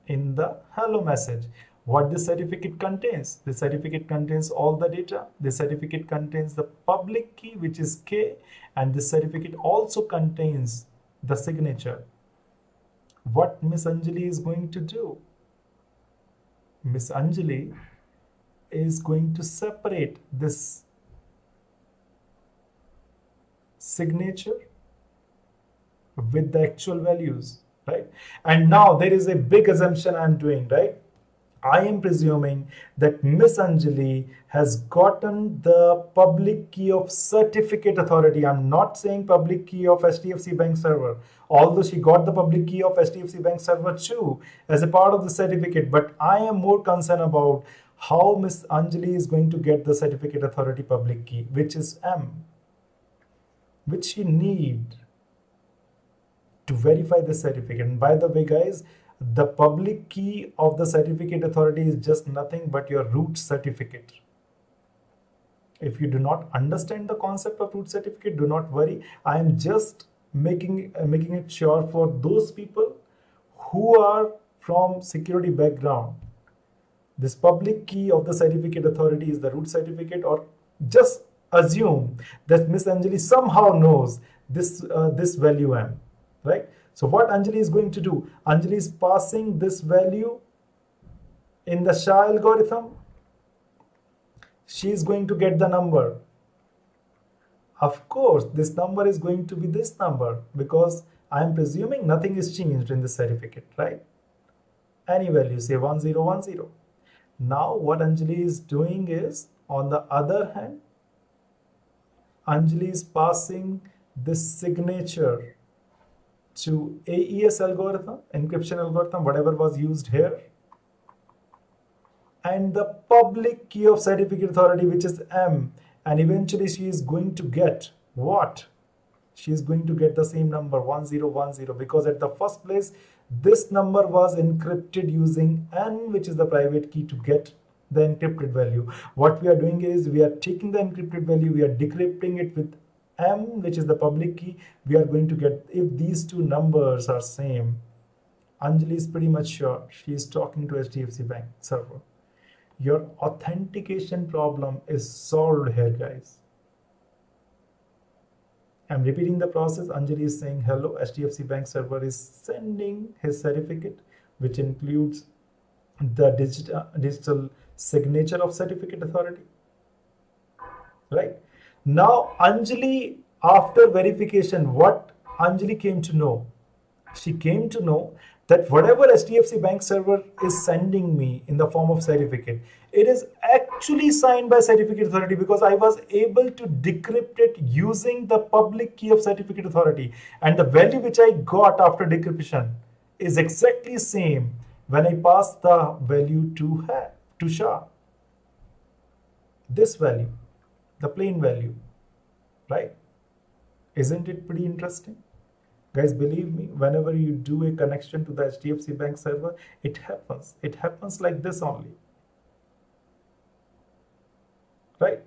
in the hello message. What this certificate contains? The certificate contains all the data. The certificate contains the public key, which is K, and this certificate also contains the signature. What Miss Anjali is going to do? Miss Anjali is going to separate this signature with the actual values, right? And now there is a big assumption I'm doing, right? I am presuming that Miss Anjali has gotten the public key of certificate authority. I'm not saying public key of HDFC Bank server, although she got the public key of HDFC Bank server too as a part of the certificate. But I am more concerned about how Miss Anjali is going to get the certificate authority public key, which is M, which she need to verify the certificate. And by the way, guys, the public key of the certificate authority is just nothing but your root certificate. If you do not understand the concept of root certificate, do not worry. I am just making it sure for those people who are from security background. This public key of the certificate authority is the root certificate, or just assume that Miss Anjali somehow knows this value M, right? So what Anjali is going to do? Anjali is passing this value in the SHA algorithm. She is going to get the number. Of course, this number is going to be this number because I am presuming nothing is changed in the certificate, right? Any value, say 1010. Now what Anjali is doing is, on the other hand, Anjali is passing this signature to AES algorithm, encryption algorithm, whatever was used here, and the public key of certificate authority, which is M, and eventually she is going to get what? She is going to get the same number 1010, because at the first place this number was encrypted using N, which is the private key, to get the encrypted value. What we are doing is we are taking the encrypted value, we are decrypting it with M, which is the public key. We are going to get, if these two numbers are same, Anjali is pretty much sure she is talking to HDFC Bank server. Your authentication problem is solved here, guys. I'm repeating the process. Anjali is saying, hello, HDFC Bank server is sending his certificate, which includes the digital signature of certificate authority, right? Now, Anjali, after verification, what Anjali came to know? She came to know that whatever HDFC Bank server is sending me in the form of certificate, it is actually signed by certificate authority, because I was able to decrypt it using the public key of certificate authority. And the value which I got after decryption is exactly same when I pass the value to SHA. This value, the plain value, right? Isn't it pretty interesting? Guys, believe me, whenever you do a connection to the HDFC Bank server, it happens. It happens like this only, right?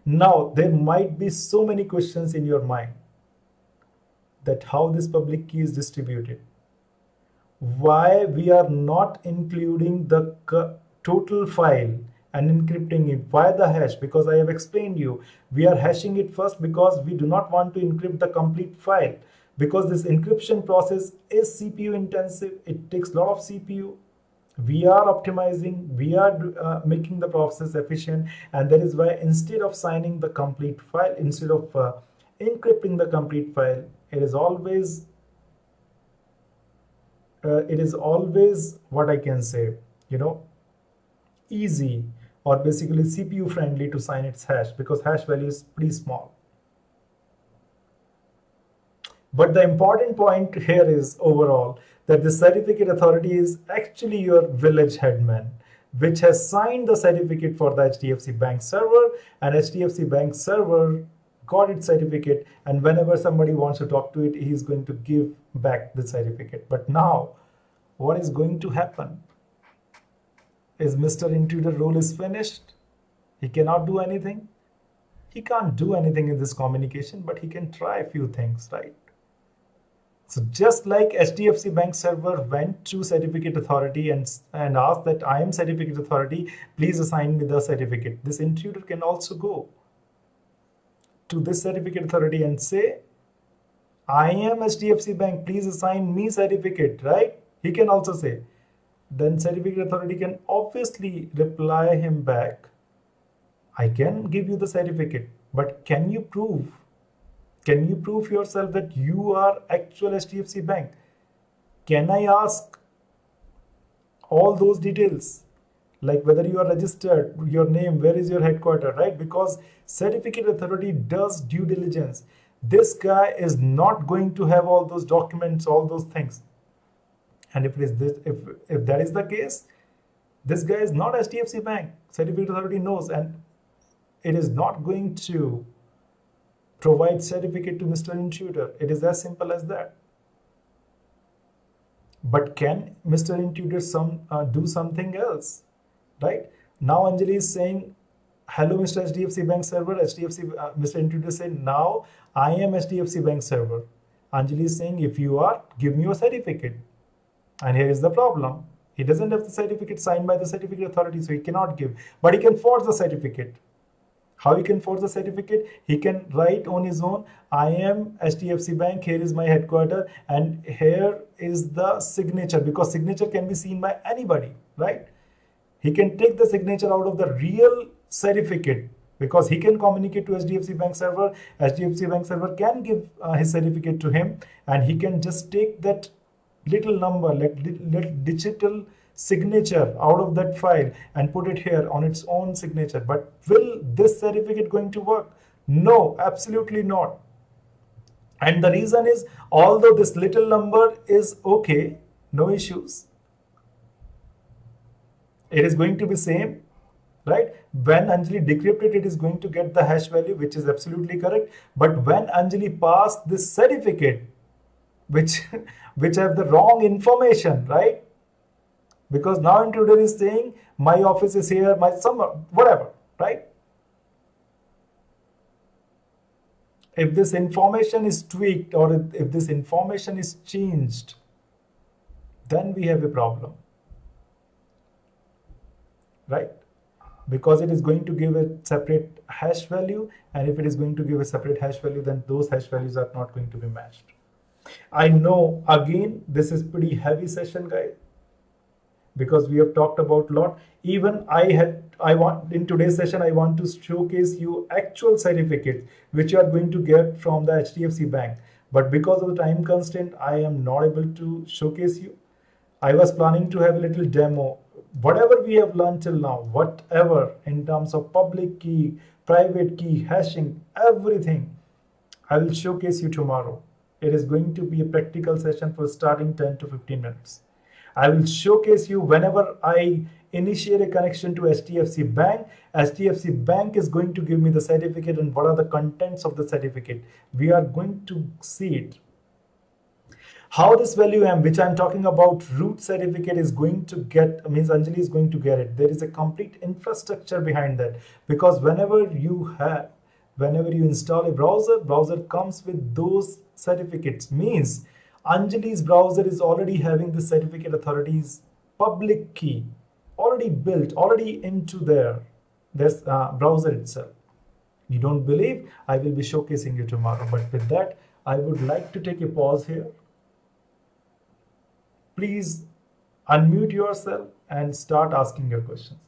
Now, there might be so many questions in your mind that how this public key is distributed. Why we are not including the total file and encrypting it. Why the hash? Because I have explained you, we are hashing it first because we do not want to encrypt the complete file, because this encryption process is CPU intensive. It takes a lot of CPU. We are optimizing, we are making the process efficient, and that is why instead of signing the complete file, instead of encrypting the complete file, it is always what I can say, easy, or basically CPU friendly to sign its hash, because hash value is pretty small. But the important point here is overall that the certificate authority is actually your village headman, which has signed the certificate for the HDFC Bank server, and HDFC Bank server got its certificate, and whenever somebody wants to talk to it, he is going to give back the certificate. But now, what is going to happen? Is Mr. Intruder role is finished? He cannot do anything? He can't do anything in this communication, but he can try a few things, right? So just like HDFC Bank server went to certificate authority and asked that I am certificate authority, please assign me the certificate. This intruder can also go to this certificate authority and say, I am HDFC Bank, please assign me certificate, right? He can also say. Then certificate authority can obviously reply him back, I can give you the certificate, but can you prove yourself that you are actual HDFC Bank? Can I ask all those details? Like whether you are registered, your name, where is your headquarters, right? Because certificate authority does due diligence. This guy is not going to have all those documents, all those things. And if that is the case, this guy is not HDFC Bank. Certificate authority knows, and it is not going to provide certificate to Mr. Intruder. It is as simple as that. But can Mr. Intruder do something else, right? Now Anjali is saying, hello Mr. HDFC Bank server. Mr. Intruder said, now I am HDFC Bank server. Anjali is saying, if you are, give me your certificate. And here is the problem. He doesn't have the certificate signed by the certificate authority, so he cannot give. But he can forge the certificate. How he can forge the certificate? He can write on his own, I am HDFC Bank, here is my headquarters, and here is the signature, because signature can be seen by anybody, right? He can take the signature out of the real certificate, because he can communicate to HDFC Bank server. HDFC Bank server can give his certificate to him, and he can just take that little number, like digital signature out of that file and put it here on its own signature. But will this certificate going to work? No, absolutely not. And the reason is, although this little number is okay, no issues, it is going to be same, right? When Anjali decrypted, it is going to get the hash value, which is absolutely correct. But when Anjali passed this certificate, which have the wrong information, right? Because now intruder is saying my office is here, my somewhere, whatever, right? If this information is tweaked, or if this information is changed, then we have a problem, right? Because it is going to give a separate hash value, and if it is going to give a separate hash value, then those hash values are not going to be matched. I know, again, this is pretty heavy session, guys, because we have talked about a lot. Even in today's session, I want to showcase you actual certificates which you are going to get from the HDFC Bank. But because of the time constraint, I am not able to showcase you. I was planning to have a little demo. Whatever we have learned till now, whatever in terms of public key, private key, hashing, everything, I will showcase you tomorrow. It is going to be a practical session for starting 10 to 15 minutes. I will showcase you whenever I initiate a connection to HDFC Bank. HDFC Bank is going to give me the certificate and what are the contents of the certificate. We are going to see it. How this value M, which I'm talking about, root certificate is going to get, means Anjali is going to get it. There is a complete infrastructure behind that, because whenever you install a browser comes with those certificates. Means Anjali's browser is already having the certificate authority's public key already built, already into this browser itself. You don't believe? I will be showcasing you tomorrow. But with that, I would like to take a pause here. Please unmute yourself and start asking your questions.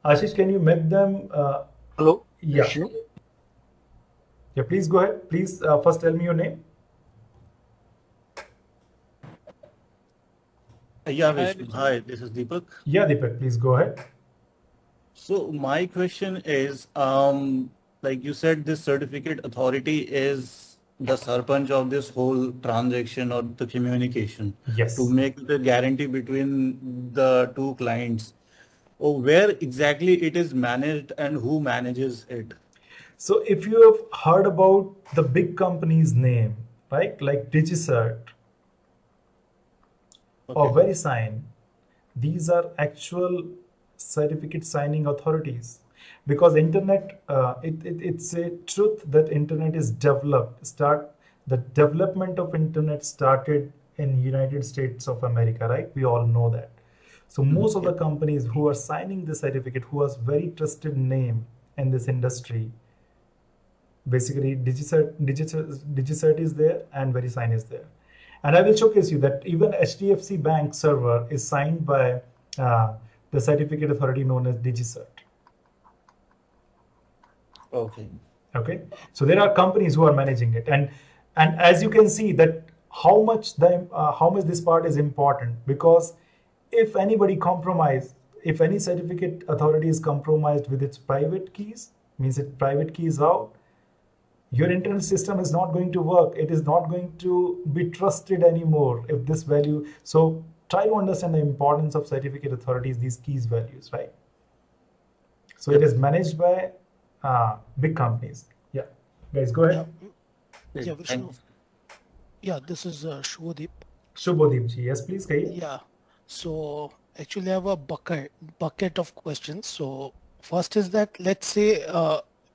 Ashish, can you make them? Hello? Yeah. Yeah, please go ahead. Please first tell me your name. Yeah, Vishnu. Hi, this is Deepak. Yeah, Deepak, please go ahead. So my question is, like you said, this certificate authority is the sarpanch of this whole transaction or the communication. Yes. To make the guarantee between the two clients. Where exactly it is managed and who manages it? So if you have heard about the big company's name, right, like DigiCert or VeriSign, these are actual certificate signing authorities. because internet, it's a truth that internet is developed. The development of internet started in United States of America, right? We all know that. So most of the companies who are signing the certificate, who has very trusted name in this industry, basically DigiCert is there and VeriSign is there. And I will showcase you that even HDFC Bank server is signed by the certificate authority known as DigiCert. Okay. So there are companies who are managing it, and as you can see that how much this part is important, because if anybody compromise, if any certificate authority is compromised with its private keys, means its private key is out, your internal system is not going to work. It is not going to be trusted anymore if this value. So try to understand the importance of certificate authorities, these keys values, right? So it is managed by big companies. Yeah, guys, go ahead. Yeah, Vishnu. Yeah, this is Shubhadeep. Shubhadeep ji, yes, please. Yeah. So actually, I have a bucket of questions. So first is that, let's say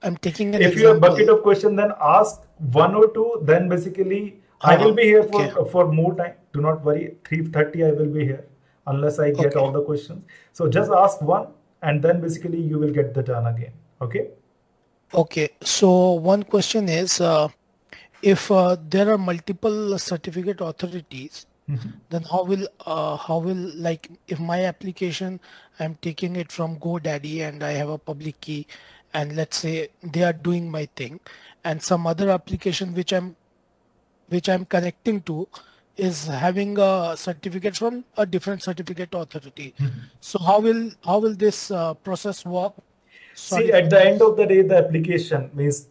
I'm taking an example. If you have a bucket of questions, then ask one or two. Then basically, I will be here for more time. Do not worry. 3:30 I will be here unless I get all the questions. So just ask one, and then basically you will get the turn again. Okay. Okay. So one question is, if there are multiple certificate authorities, then how will like, if my application, I'm taking it from GoDaddy and I have a public key, and let's say they are doing my thing, and some other application which I'm connecting to is having a certificate from a different certificate authority. So how will this process work? See, at the end of the day, the application means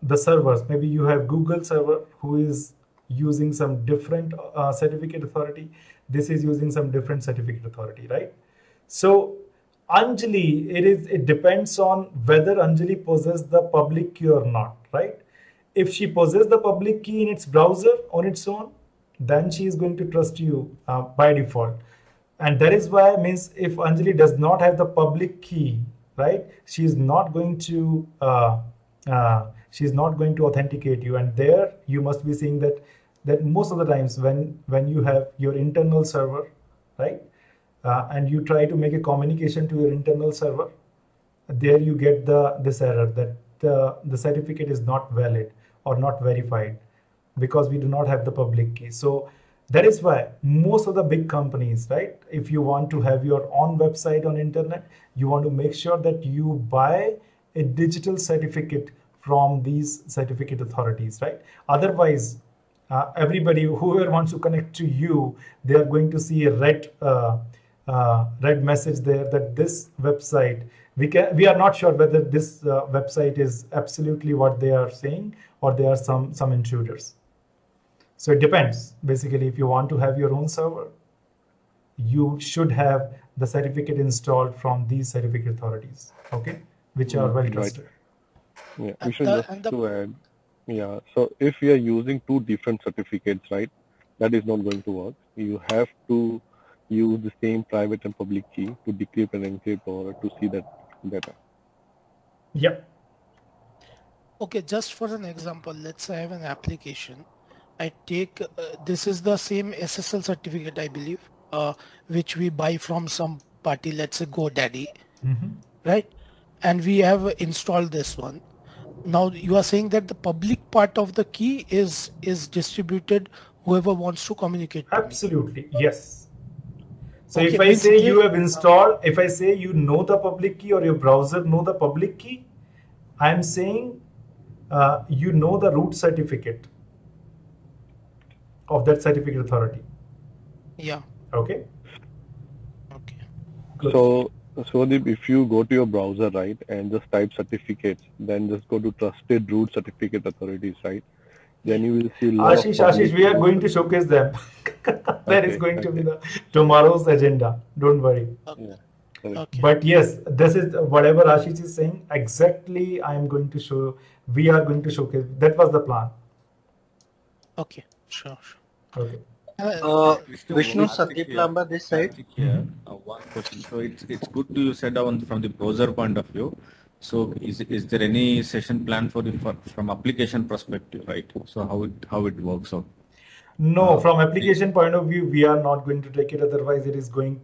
the servers. Maybe you have Google server who is using some different certificate authority. This is using some different certificate authority, right? So Anjali, it depends on whether Anjali possesses the public key or not, right? If she possesses the public key in its browser on its own, then she is going to trust you by default. And that is why, means if Anjali does not have the public key, right, she is not going to authenticate you. And there you must be seeing that most of the times when you have your internal server, right, and you try to make a communication to your internal server, there you get this error that the certificate is not valid or not verified because we do not have the public key. So that is why most of the big companies, right, if you want to have your own website on internet, you want to make sure that you buy a digital certificate from these certificate authorities, right? Otherwise, everybody, whoever wants to connect to you, they are going to see a red message there that this website, we are not sure whether this website is absolutely what they are saying or there are some intruders. So it depends. Basically, if you want to have your own server, you should have the certificate installed from these certificate authorities, okay, which are well trusted. Yeah, we should just to add. Yeah, so if you are using two different certificates, right, that is not going to work. You have to use the same private and public key to decrypt and encrypt or to see that data. Yep. Okay, just for an example, let's say I have an application. I take, this is the same SSL certificate, I believe, which we buy from some party, let's say GoDaddy, right? And we have installed this one. Now you are saying that the public part of the key is distributed whoever wants to communicate to Absolutely, me. Yes. So okay, if I say you have installed, if I say you know the public key or your browser know the public key, I'm saying you know the root certificate of that certificate authority. Yeah. Okay. Okay. Good. So if you go to your browser, right, and just type certificates, then just go to trusted root certificate authorities, right? Then you will see Ashish, we are going to showcase them. That is going to be the tomorrow's agenda. Don't worry. Okay. Yeah. Okay. But yes, this is whatever Ashish is saying. Exactly, I am going to show. We are going to showcase. That was the plan. Okay. Sure. Okay. Vishnu Sadeep Lamba, this side. One question. So it's good to you said down from the browser point of view. So is there any session plan from application perspective, right? So how it works out? No, from application point of view, we are not going to take it. Otherwise, it is going.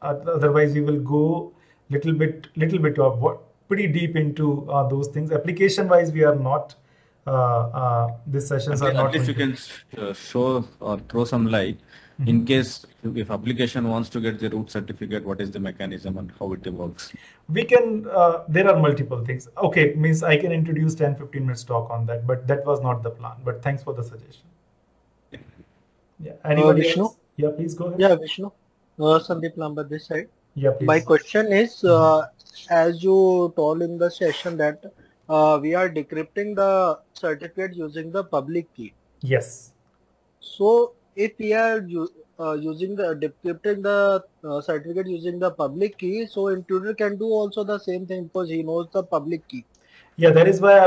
Otherwise, we will go little bit of what pretty deep into those things. Application wise, we are not. These sessions are not. At least you can show or throw some light. In case if application wants to get the root certificate, what is the mechanism and how it works? We can, there are multiple things. Okay, means I can introduce 10-15 minutes talk on that, but that was not the plan. But thanks for the suggestion. Yeah, anybody else? Yeah, please go ahead. Yeah, Vishnu. Sandeep Lamba this side. Yeah, please. My question is, as you told in the session that we are decrypting the certificate using the public key. Yes. So if we are using the decrypting the certificate using the public key, so intruder can do also the same thing because he knows the public key. Yeah, that is why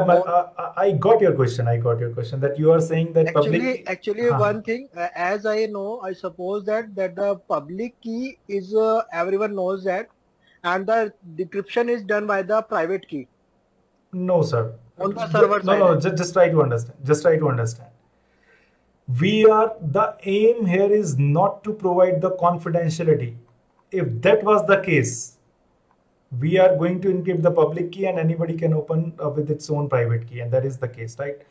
I got your question. I got your question that you are saying that actually one thing, as I know, I suppose that the public key is everyone knows that, and the decryption is done by the private key. No, sir. On the server side. No. Just try to understand. Just try to understand. The aim here is not to provide the confidentiality. If that was the case, we are going to encrypt the public key and anybody can open with its own private key, and that is the case, right?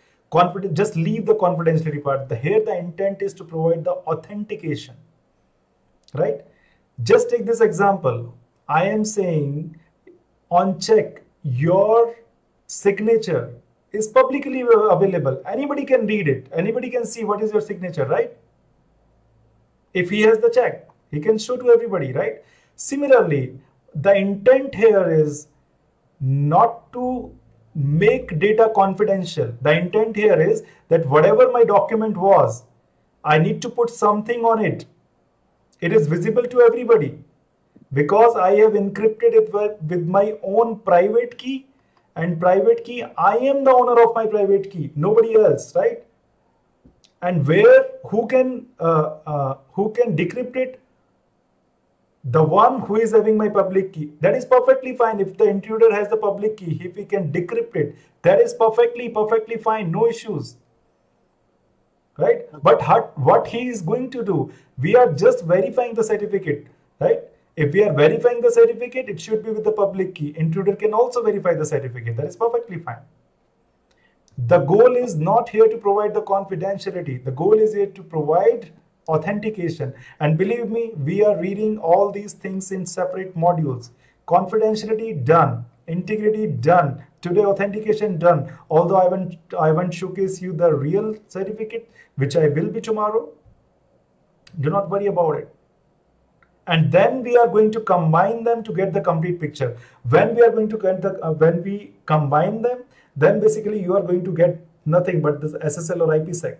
Just leave the confidentiality part. Here the intent is to provide the authentication, right? Just take this example. I am saying on check, your signature is publicly available. Anybody can read it. Anybody can see what is your signature, right? If he has the check, he can show to everybody, right? Similarly, the intent here is not to make data confidential. The intent here is that whatever my document was, I need to put something on it. It is visible to everybody because I have encrypted it with my own private key, and private key, I am the owner of my private key, nobody else, right? And who can decrypt it? The one who is having my public key. That is perfectly fine. If the intruder has the public key, if he can decrypt it, that is perfectly fine, no issues, right? But what he is going to do, we are just verifying the certificate, right? If we are verifying the certificate, it should be with the public key. Intruder can also verify the certificate. That is perfectly fine. The goal is not here to provide the confidentiality. The goal is here to provide authentication. And believe me, we are reading all these things in separate modules. Confidentiality done, integrity done, today authentication done. Although I won't showcase you the real certificate, which I will be tomorrow. Do not worry about it. And then we are going to combine them to get the complete picture. When we are going to get when we combine them, then basically you are going to get nothing but this SSL or IPsec.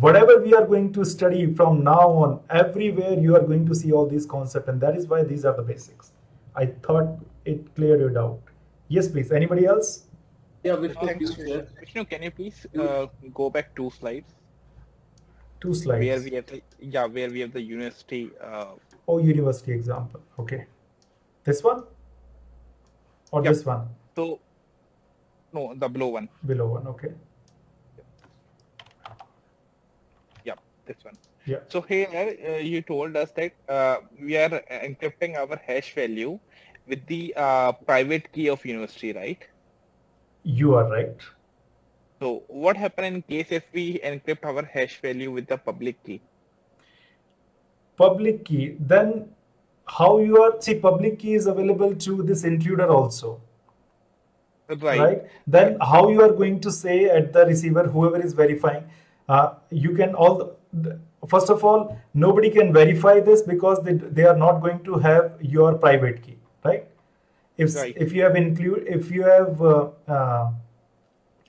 Whatever we are going to study from now on, everywhere you are going to see all these concepts, and that is why these are the basics. I thought it cleared your doubt. Yes, please. Anybody else? Yeah, Vishnu, can you please go back 2 slides? 2 slides. Where we have the university. University example. Okay. This one? Or this one? So, no, the below one. Below one, okay. This one. Yeah. So here you told us that we are encrypting our hash value with the private key of university, right? You are right. So what happens in case if we encrypt our hash value with the public key? Public key, then how you are, see, public key is available to this intruder also. Right? Then how you are going to say at the receiver, whoever is verifying, you can first of all, nobody can verify this because they are not going to have your private key, right? If you have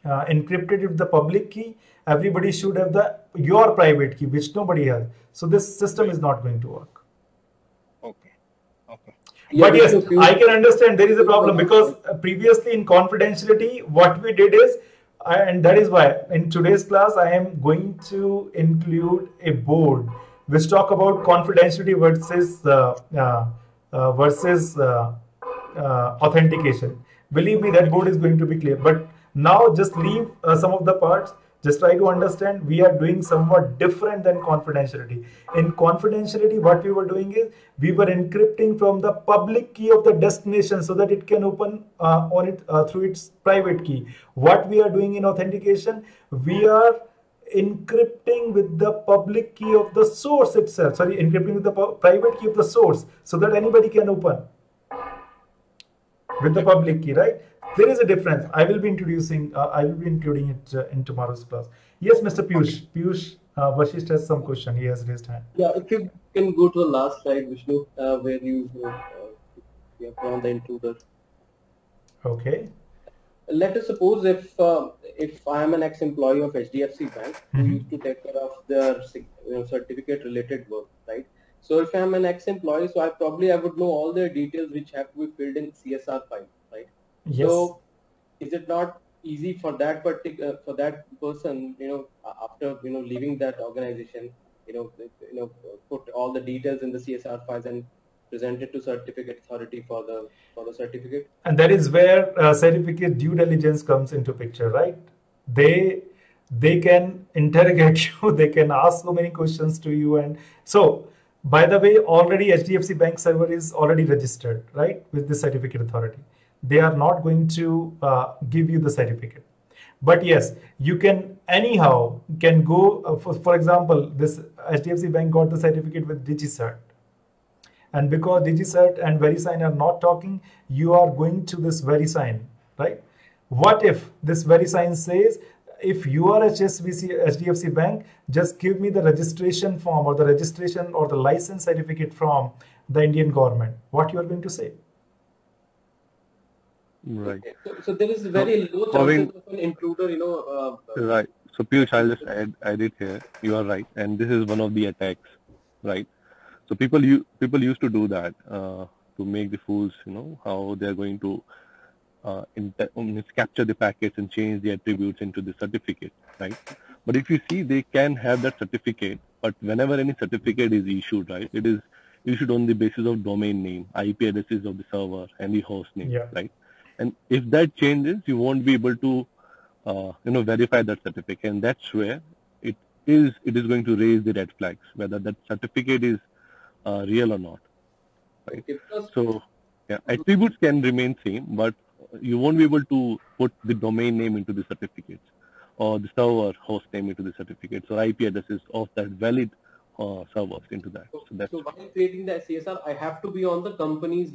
encrypted with the public key, everybody should have your private key, which nobody has. So this system is not going to work. Okay. But yes, I can understand there is a problem because previously in confidentiality, what we did is, and that is why in today's class I am going to include a board which talk about confidentiality versus authentication. Believe me, that board is going to be clear. But now just leave some of the parts. Just try to understand we are doing somewhat different than confidentiality. In confidentiality, what we were doing is we were encrypting from the public key of the destination so that it can open on it through its private key. What we are doing in authentication, we are encrypting with the public key of the source itself. Sorry, encrypting with the private key of the source so that anybody can open with the public key, right? There is a difference. I will be including it in tomorrow's class. Yes, Mr. Piyush. Piyush Vashisht has some question. He has raised hand. Yeah, if you can go to the last slide, Vishnu, where you have found the intruder. Okay. Let us suppose if I am an ex-employee of HDFC Bank who used to take care of their certificate-related work, right? So if I am an ex-employee, so I would know all their details which have to be filled in CSR file, right? Yes. So is it not easy for that person, after leaving that organization, put all the details in the CSR files and present it to certificate authority for the certificate? And that is where certificate due diligence comes into picture, right? They can interrogate you, they can ask so many questions to you. And so, by the way, already HDFC Bank server is already registered, right, with the certificate authority. They are not going to give you the certificate. But yes, you can anyhow go, for example, this HDFC Bank got the certificate with DigiCert. And because DigiCert and VeriSign are not talking, you are going to this VeriSign, right? What if this VeriSign says, if you are HDFC Bank, just give me the registration form or the registration or the license certificate from the Indian government. What you are going to say? Right. So there is very low chances of an intruder, Right. So Piyush, I'll just add it here. You are right, and this is one of the attacks, right? So people used to do that to make the fools, how they are going to capture the packets and change the attributes into the certificate, right? But if you see, they can have that certificate, but whenever any certificate is issued, right, it is issued on the basis of domain name, IP addresses of the server, and the host name, right? And if that changes, you won't be able to, verify that certificate, and that's where it is going to raise the red flags, whether that certificate is real or not, right? So, yeah, attributes can remain same, but you won't be able to put the domain name into the certificates or the server host name into the certificates or IP addresses of that valid servers into that. So while creating the CSR, I have to be on the company's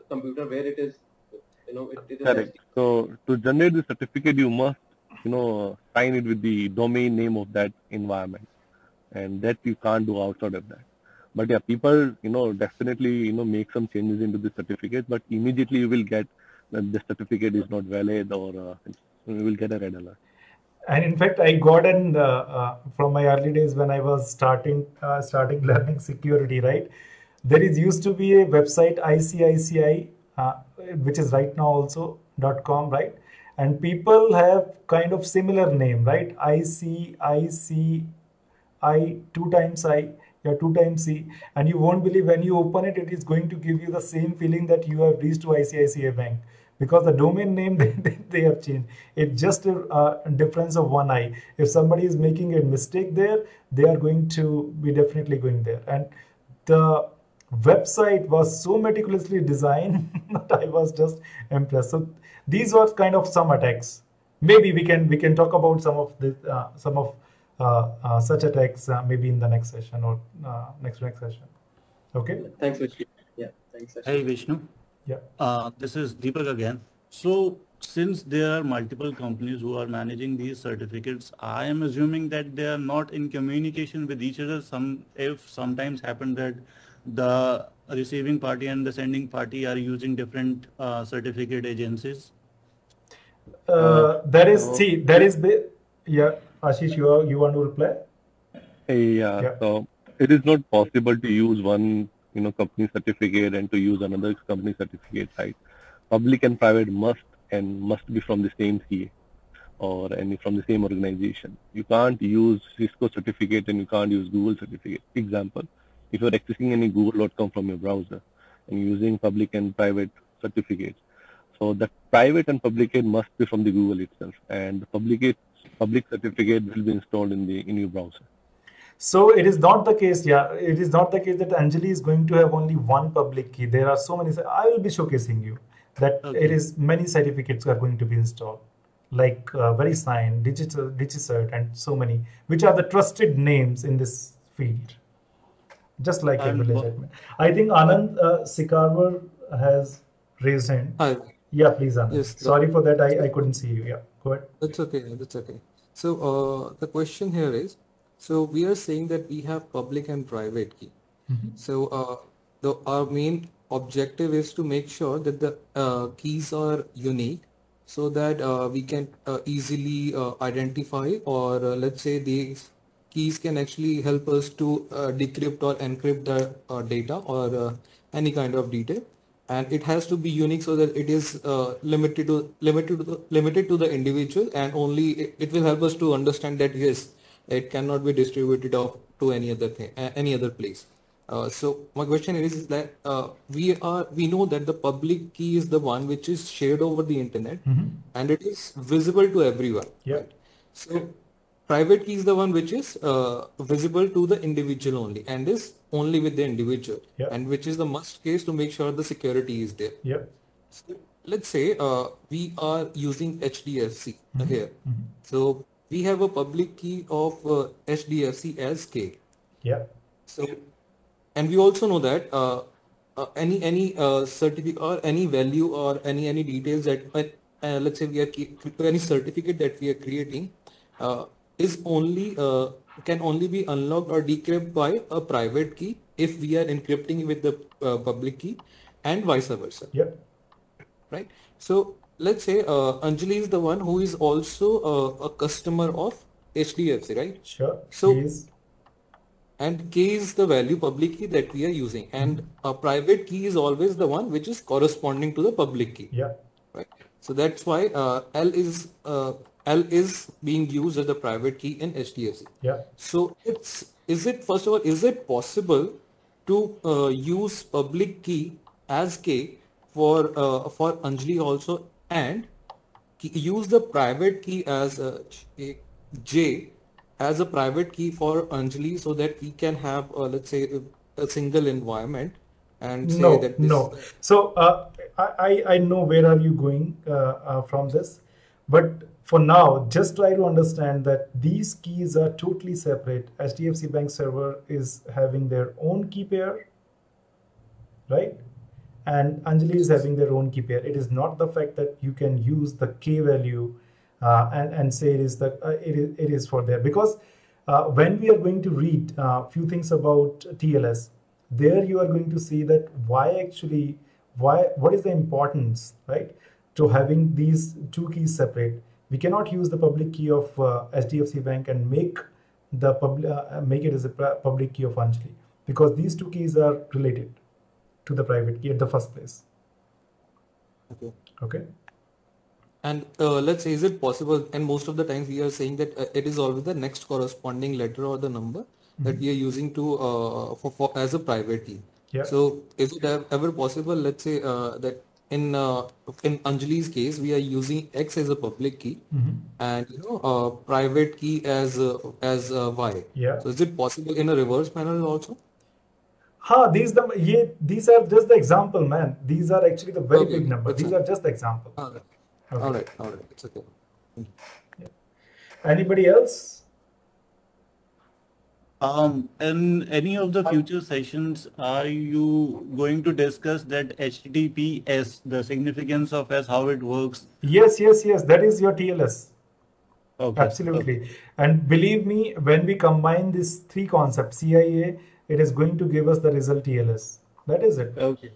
computer where it is, it is correct. So to generate the certificate, you must, sign it with the domain name of that environment, and that you can't do outside of that. But yeah, people, definitely, make some changes into the certificate, but immediately you will get that the certificate is not valid, or you will get a red alert. And in fact, I got in from my early days when I was starting learning security, right? There used to be a website ICICI, which is right now also .com, right? And people have kind of similar name, right? ICICI, 2 times I. Yeah, 2 times C, and you won't believe when you open it, it is going to give you the same feeling that you have reached to ICICI Bank, because the domain name they have changed. It's just a difference of 1 I. If somebody is making a mistake there, they are going to be definitely going there. And the website was so meticulously designed that I was just impressed. So these were kind of some attacks. Maybe we can talk about some of such attacks maybe in the next session or next session. Okay. Thanks, Vishnu. Yeah. Thanks. Hey, Vishnu. Yeah. This is Deepak again. So since there are multiple companies who are managing these certificates, I am assuming that they are not in communication with each other. Sometimes happen that the receiving party and the sending party are using different certificate agencies. Yeah. Ashish, you want to reply? Yeah. So it is not possible to use one, company certificate and to use another company certificate, right? Public and private must be from the same CA or from the same organization. You can't use Cisco certificate and you can't use Google certificate. Example, if you're accessing any google.com from your browser and using public and private certificates. So the private and public key must be from the Google itself, and the public certificate will be installed in your browser. So it is not the case, yeah. It is not the case that Anjali is going to have only one public key. There are so many. I will be showcasing you that it is many certificates are going to be installed, like VeriSign, Detached, and so many, which are the trusted names in this field. Just like a village admin. I think Anand Sikarwar has raised hand. Hi. Yeah, please, Anand. Yes, sorry for that. I couldn't see you. Yeah, go ahead. That's okay. That's okay. So the question here is, so we are saying that we have public and private key. So our main objective is to make sure that the keys are unique, so that we can easily identify, or let's say these keys can actually help us to decrypt or encrypt the data or any kind of detail. And it has to be unique so that it is limited to the individual, and only it will help us to understand that yes, it cannot be distributed to any other place. So my question is that we know that the public key is the one which is shared over the internet, and it is visible to everyone. Yeah. Right? So private key is the one which is visible to the individual only, and is only with the individual, and which is the must case to make sure the security is there. Yeah. So let's say we are using HDFC here. So we have a public key of HDFC as K. Yeah. So, and we also know that any certificate or any value or any details that let's say we are any certificate that we are creating is only can only be unlocked or decrypted by a private key if we are encrypting with the public key, and vice versa. Yep. Right. So let's say Anjali is the one who is also a customer of HDFC, right? Sure. So Please. And K is the value public key that we are using, and a private key is always the one which is corresponding to the public key. Yeah. Right. So that's why L is being used as the private key in HDFC. Yeah. So is it possible to use public key as K for Anjali also, and use the private key as J as a private key for Anjali, so that we can have let's say a single environment and say that this So I know where are you going from this, but for now, just try to understand that these keys are totally separate. HDFC Bank server is having their own key pair, right? And Anjali is having their own key pair. It is not the fact that you can use the K value and say it is for there, because when we are going to read a few things about TLS, there you are going to see that what is the importance, right, to having these two keys separate. We cannot use the public key of HDFC Bank and make it as a public key of Anjali, because these two keys are related to the private key at the first place. Okay. And let's say, is it possible, and most of the times we are saying that it is always the next corresponding letter or the number that we are using to for as a private key. Yeah. So is it ever possible, let's say that in Anjali's case, we are using X as a public key, and private key as Y. Yeah. So is it possible in a reverse panel also? These are just the example, man. These are actually the very big numbers. These are just the example. Okay. Okay. All right. It's okay. Yeah. Anybody else? In any of the future sessions, are you going to discuss that HTTPS, the significance of S, how it works? Yes. That is your TLS. Okay. Absolutely. Okay. And believe me, when we combine these three concepts, CIA, it is going to give us the result TLS. That is it. Okay.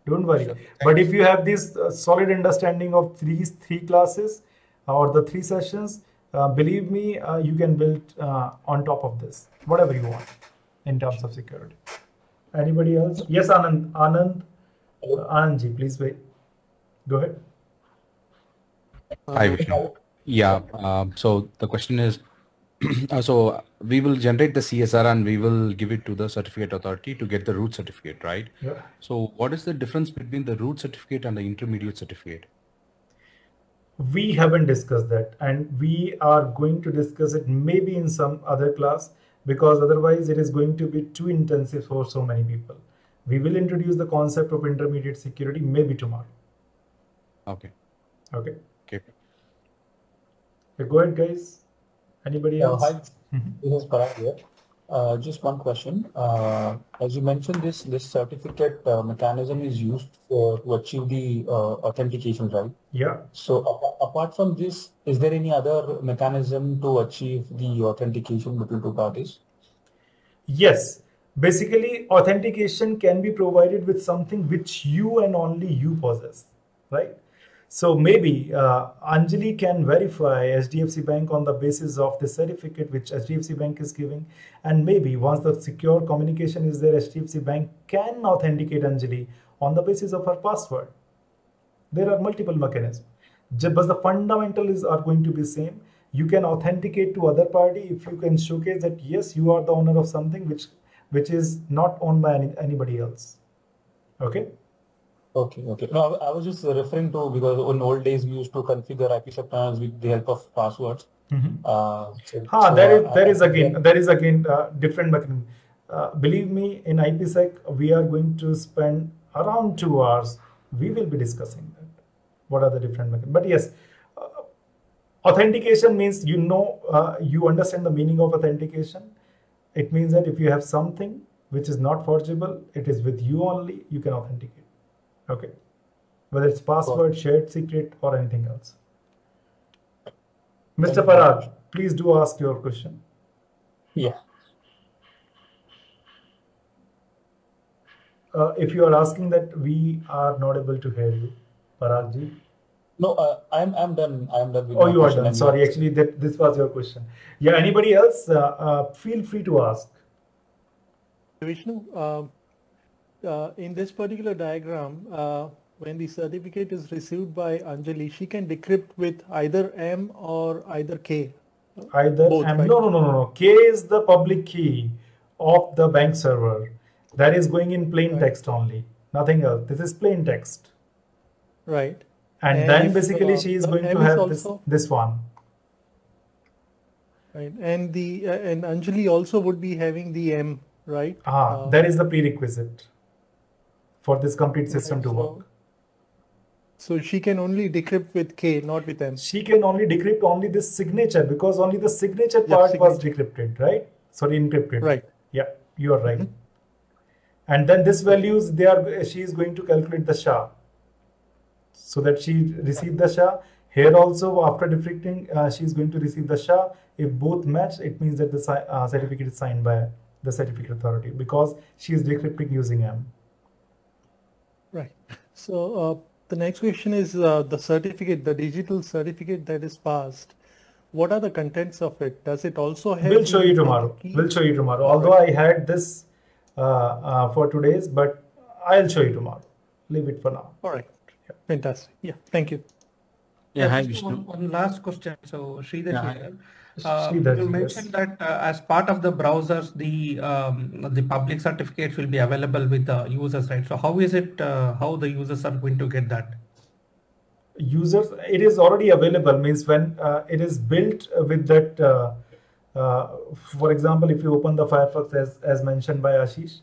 Don't worry. Sure. But if you have this solid understanding of these three classes or the three sessions, believe me, you can build on top of this, whatever you want in terms of security. Anybody else? Yes, Anandji, please wait. Go ahead. Hi, Vishnu. Yeah. So the question is, so we will generate the CSR and we will give it to the certificate authority to get the root certificate, right? Yeah. So what is the difference between the root certificate and the intermediate certificate? We haven't discussed that, and we are going to discuss it maybe in some other class, because otherwise it is going to be too intensive for so many people. We will introduce the concept of intermediate security maybe tomorrow. Okay. Okay. Okay. Go ahead, guys. Anybody else? Hi, this is Parag here. Just one question. As you mentioned, this certificate mechanism is used to achieve the authentication, right? Yeah. So apart from this, is there any other mechanism to achieve the authentication between two parties? Yes. Basically, authentication can be provided with something which you and only you possess, right? So maybe Anjali can verify HDFC Bank on the basis of the certificate which HDFC Bank is giving, and maybe once the secure communication is there, HDFC Bank can authenticate Anjali on the basis of her password. There are multiple mechanisms, but the fundamentals are going to be same. You can authenticate to other party if you can showcase that yes, you are the owner of something which is not owned by anybody else. Okay. Okay. No, I was just referring to, because in old days we used to configure IPsec tunnels with the help of passwords. There is again different mechanism. Believe me, in IPsec we are going to spend around 2 hours. We will be discussing that. What are the different mechanisms? But yes, authentication means you understand the meaning of authentication. It means that if you have something which is not forgeable, it is with you only, you can authenticate. Okay, whether it's password, shared secret, or anything else. Mr. Parag, please do ask your question. Yeah. If you are asking that, we are not able to hear you, Parag ji. No, I'm done. I'm done with Oh, you are done. Sorry, actually, this was your question. Yeah. Anybody else? Feel free to ask. Vishnu, in this particular diagram, when the certificate is received by Anjali, she can decrypt with either M or either K. Either both, M. right? No. K is the public key of the bank server. That is going in plain text only. Nothing else. This is plain text. Right. And then basically she is going to have this one. Right. And and Anjali also would be having the M, right? That is the prerequisite for this complete system to work. So she can only decrypt with K, not with M. She can only decrypt only this signature, because only the signature part was decrypted, right? Sorry, encrypted. Right. Yeah, you are right. And then this values, she is going to calculate the SHA, so that she received the SHA. Here also, after decrypting, she is going to receive the SHA. If both match, it means that the certificate is signed by the certificate authority, because she is decrypting using M. Right. So the next question is the certificate, the digital certificate that is passed. What are the contents of it? Does it also have? We'll show you tomorrow. We'll show you tomorrow. Although I had this for today's, but I'll show you tomorrow. Leave it for now. All right. Yeah. Fantastic. Yeah. Thank you. Yeah. Hi, Vishnu. One last question. So Sridhar here. You mentioned that as part of the browsers, the public certificates will be available with the users, right? So how is it? How the users are going to get that? Users, it is already available. Means when it is built with that. For example, if you open the Firefox as mentioned by Ashish,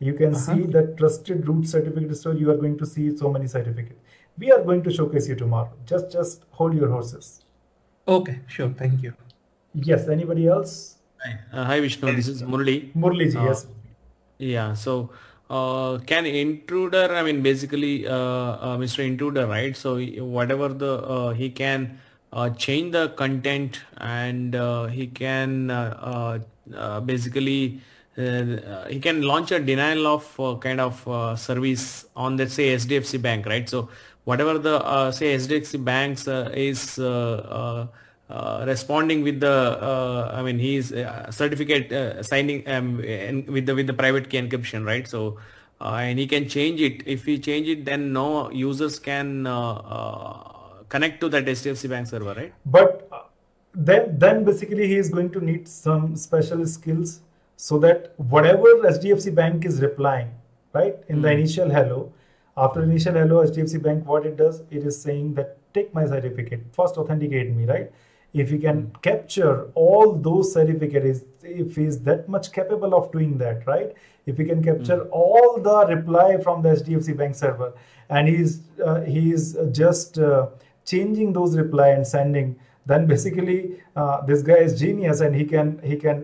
you can see that trusted root certificate store. You are going to see so many certificates. We are going to showcase you tomorrow. Just hold your horses. Okay, sure. Thank you. Yes. Anybody else? Hi Vishnu, this is Murli. Murli ji, yes. Yeah. So can intruder, I mean basically Mr. Intruder, right? So whatever he can change the content, and he can basically he can launch a denial of kind of service on, let's say, SDFC Bank, right? So whatever the say SDFC Banks is responding with the I mean he's certificate signing with the private key encryption, right? So and he can change it. If he change it, then no users can connect to that SDFC Bank server, right? But then basically he is going to need some special skills, so that whatever HDFC Bank is replying, right, in the initial hello, after initial hello, HDFC Bank, what it does, it is saying that take my certificate, first authenticate me, right? If he can capture all those certificates, if he is that much capable of doing that, right? If he can capture all the reply from the HDFC Bank server, and he is just changing those reply and sending, then basically this guy is genius, and he can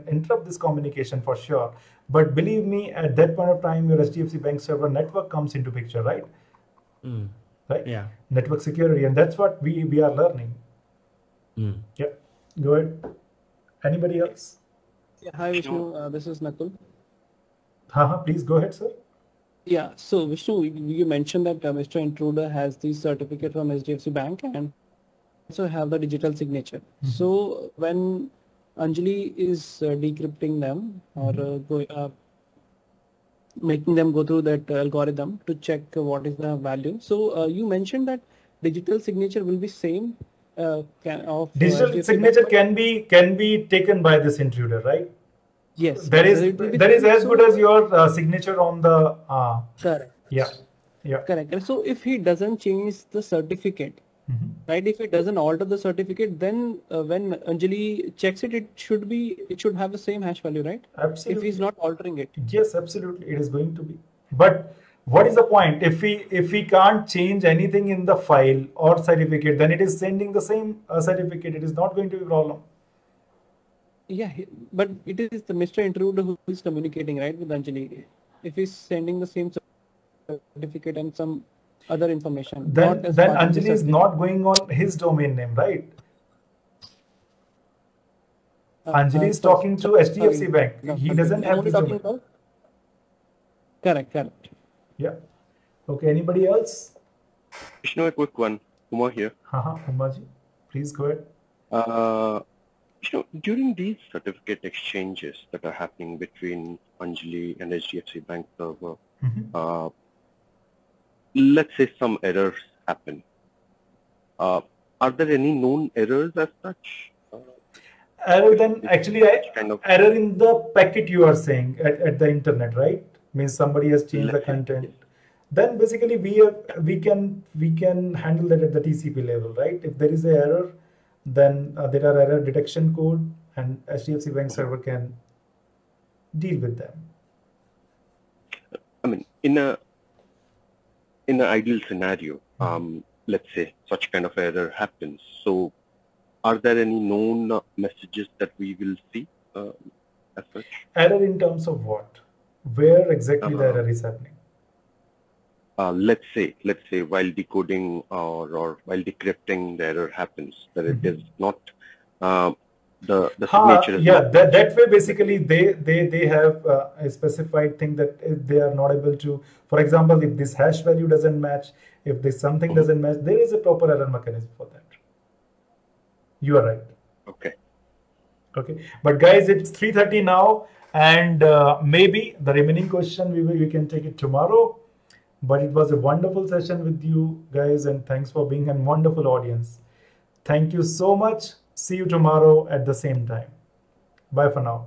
interrupt this communication for sure. But believe me, at that point of time, your HDFC Bank server network comes into picture, right? Right? Yeah. Network security, and that's what we are learning. Yeah, go ahead. Anybody else? Yeah, hi Vishnu, this is Nakul. Please go ahead, sir. Yeah, so Vishnu, you mentioned that Mr. Intruder has the certificate from HDFC Bank and also have the digital signature. So when Anjali is decrypting them or making them go through that algorithm to check what is the value. So you mentioned that digital signature will be same. Digital signature can be taken by this intruder, right? Yes. There is as good as your signature on the. Correct. Yeah. Correct. And so if he doesn't change the certificate, right? If it doesn't alter the certificate, then when Anjali checks it, it should have the same hash value, right? Absolutely. If he's not altering it. Yes, absolutely, it is going to be. But what is the point? If we can't change anything in the file or certificate, then it is sending the same certificate. It is not going to be a problem. Yeah, but it is the Mr. Intruder who is communicating, right, with Anjali. If he's sending the same certificate and some other information, then Anjali is not going on his domain name, right? Anjali is talking to HDFC Bank. No, he doesn't have this domain. Correct. Yeah. Okay. Anybody else? Vishnu, a quick one. Umar here. Umarji, please go ahead. Vishnu, during these certificate exchanges that are happening between Anjali and HDFC Bank server, let's say some errors happen. Are there any known errors as such? Error then actually error in the packet you are saying at the internet, right? Means somebody has changed the content. Then basically we can handle that at the TCP level, right? If there is an error, then there are error detection code, and HDFC Bank server can deal with them. I mean, in an ideal scenario, let's say such kind of error happens. So, are there any known messages that we will see as such? Error in terms of what? Where exactly the error is happening? Let's say while decoding or while decrypting, the error happens that it is not the signature. Yeah, that way basically they have a specified thing that if they are not able to, for example, if this hash value doesn't match, if this something doesn't match, there is a proper error mechanism for that. You are right. Okay. But guys, it's 3:30 now, and maybe the remaining question we can take it tomorrow. But it was a wonderful session with you guys, and thanks for being a wonderful audience. Thank you so much. See you tomorrow at the same time. Bye for now.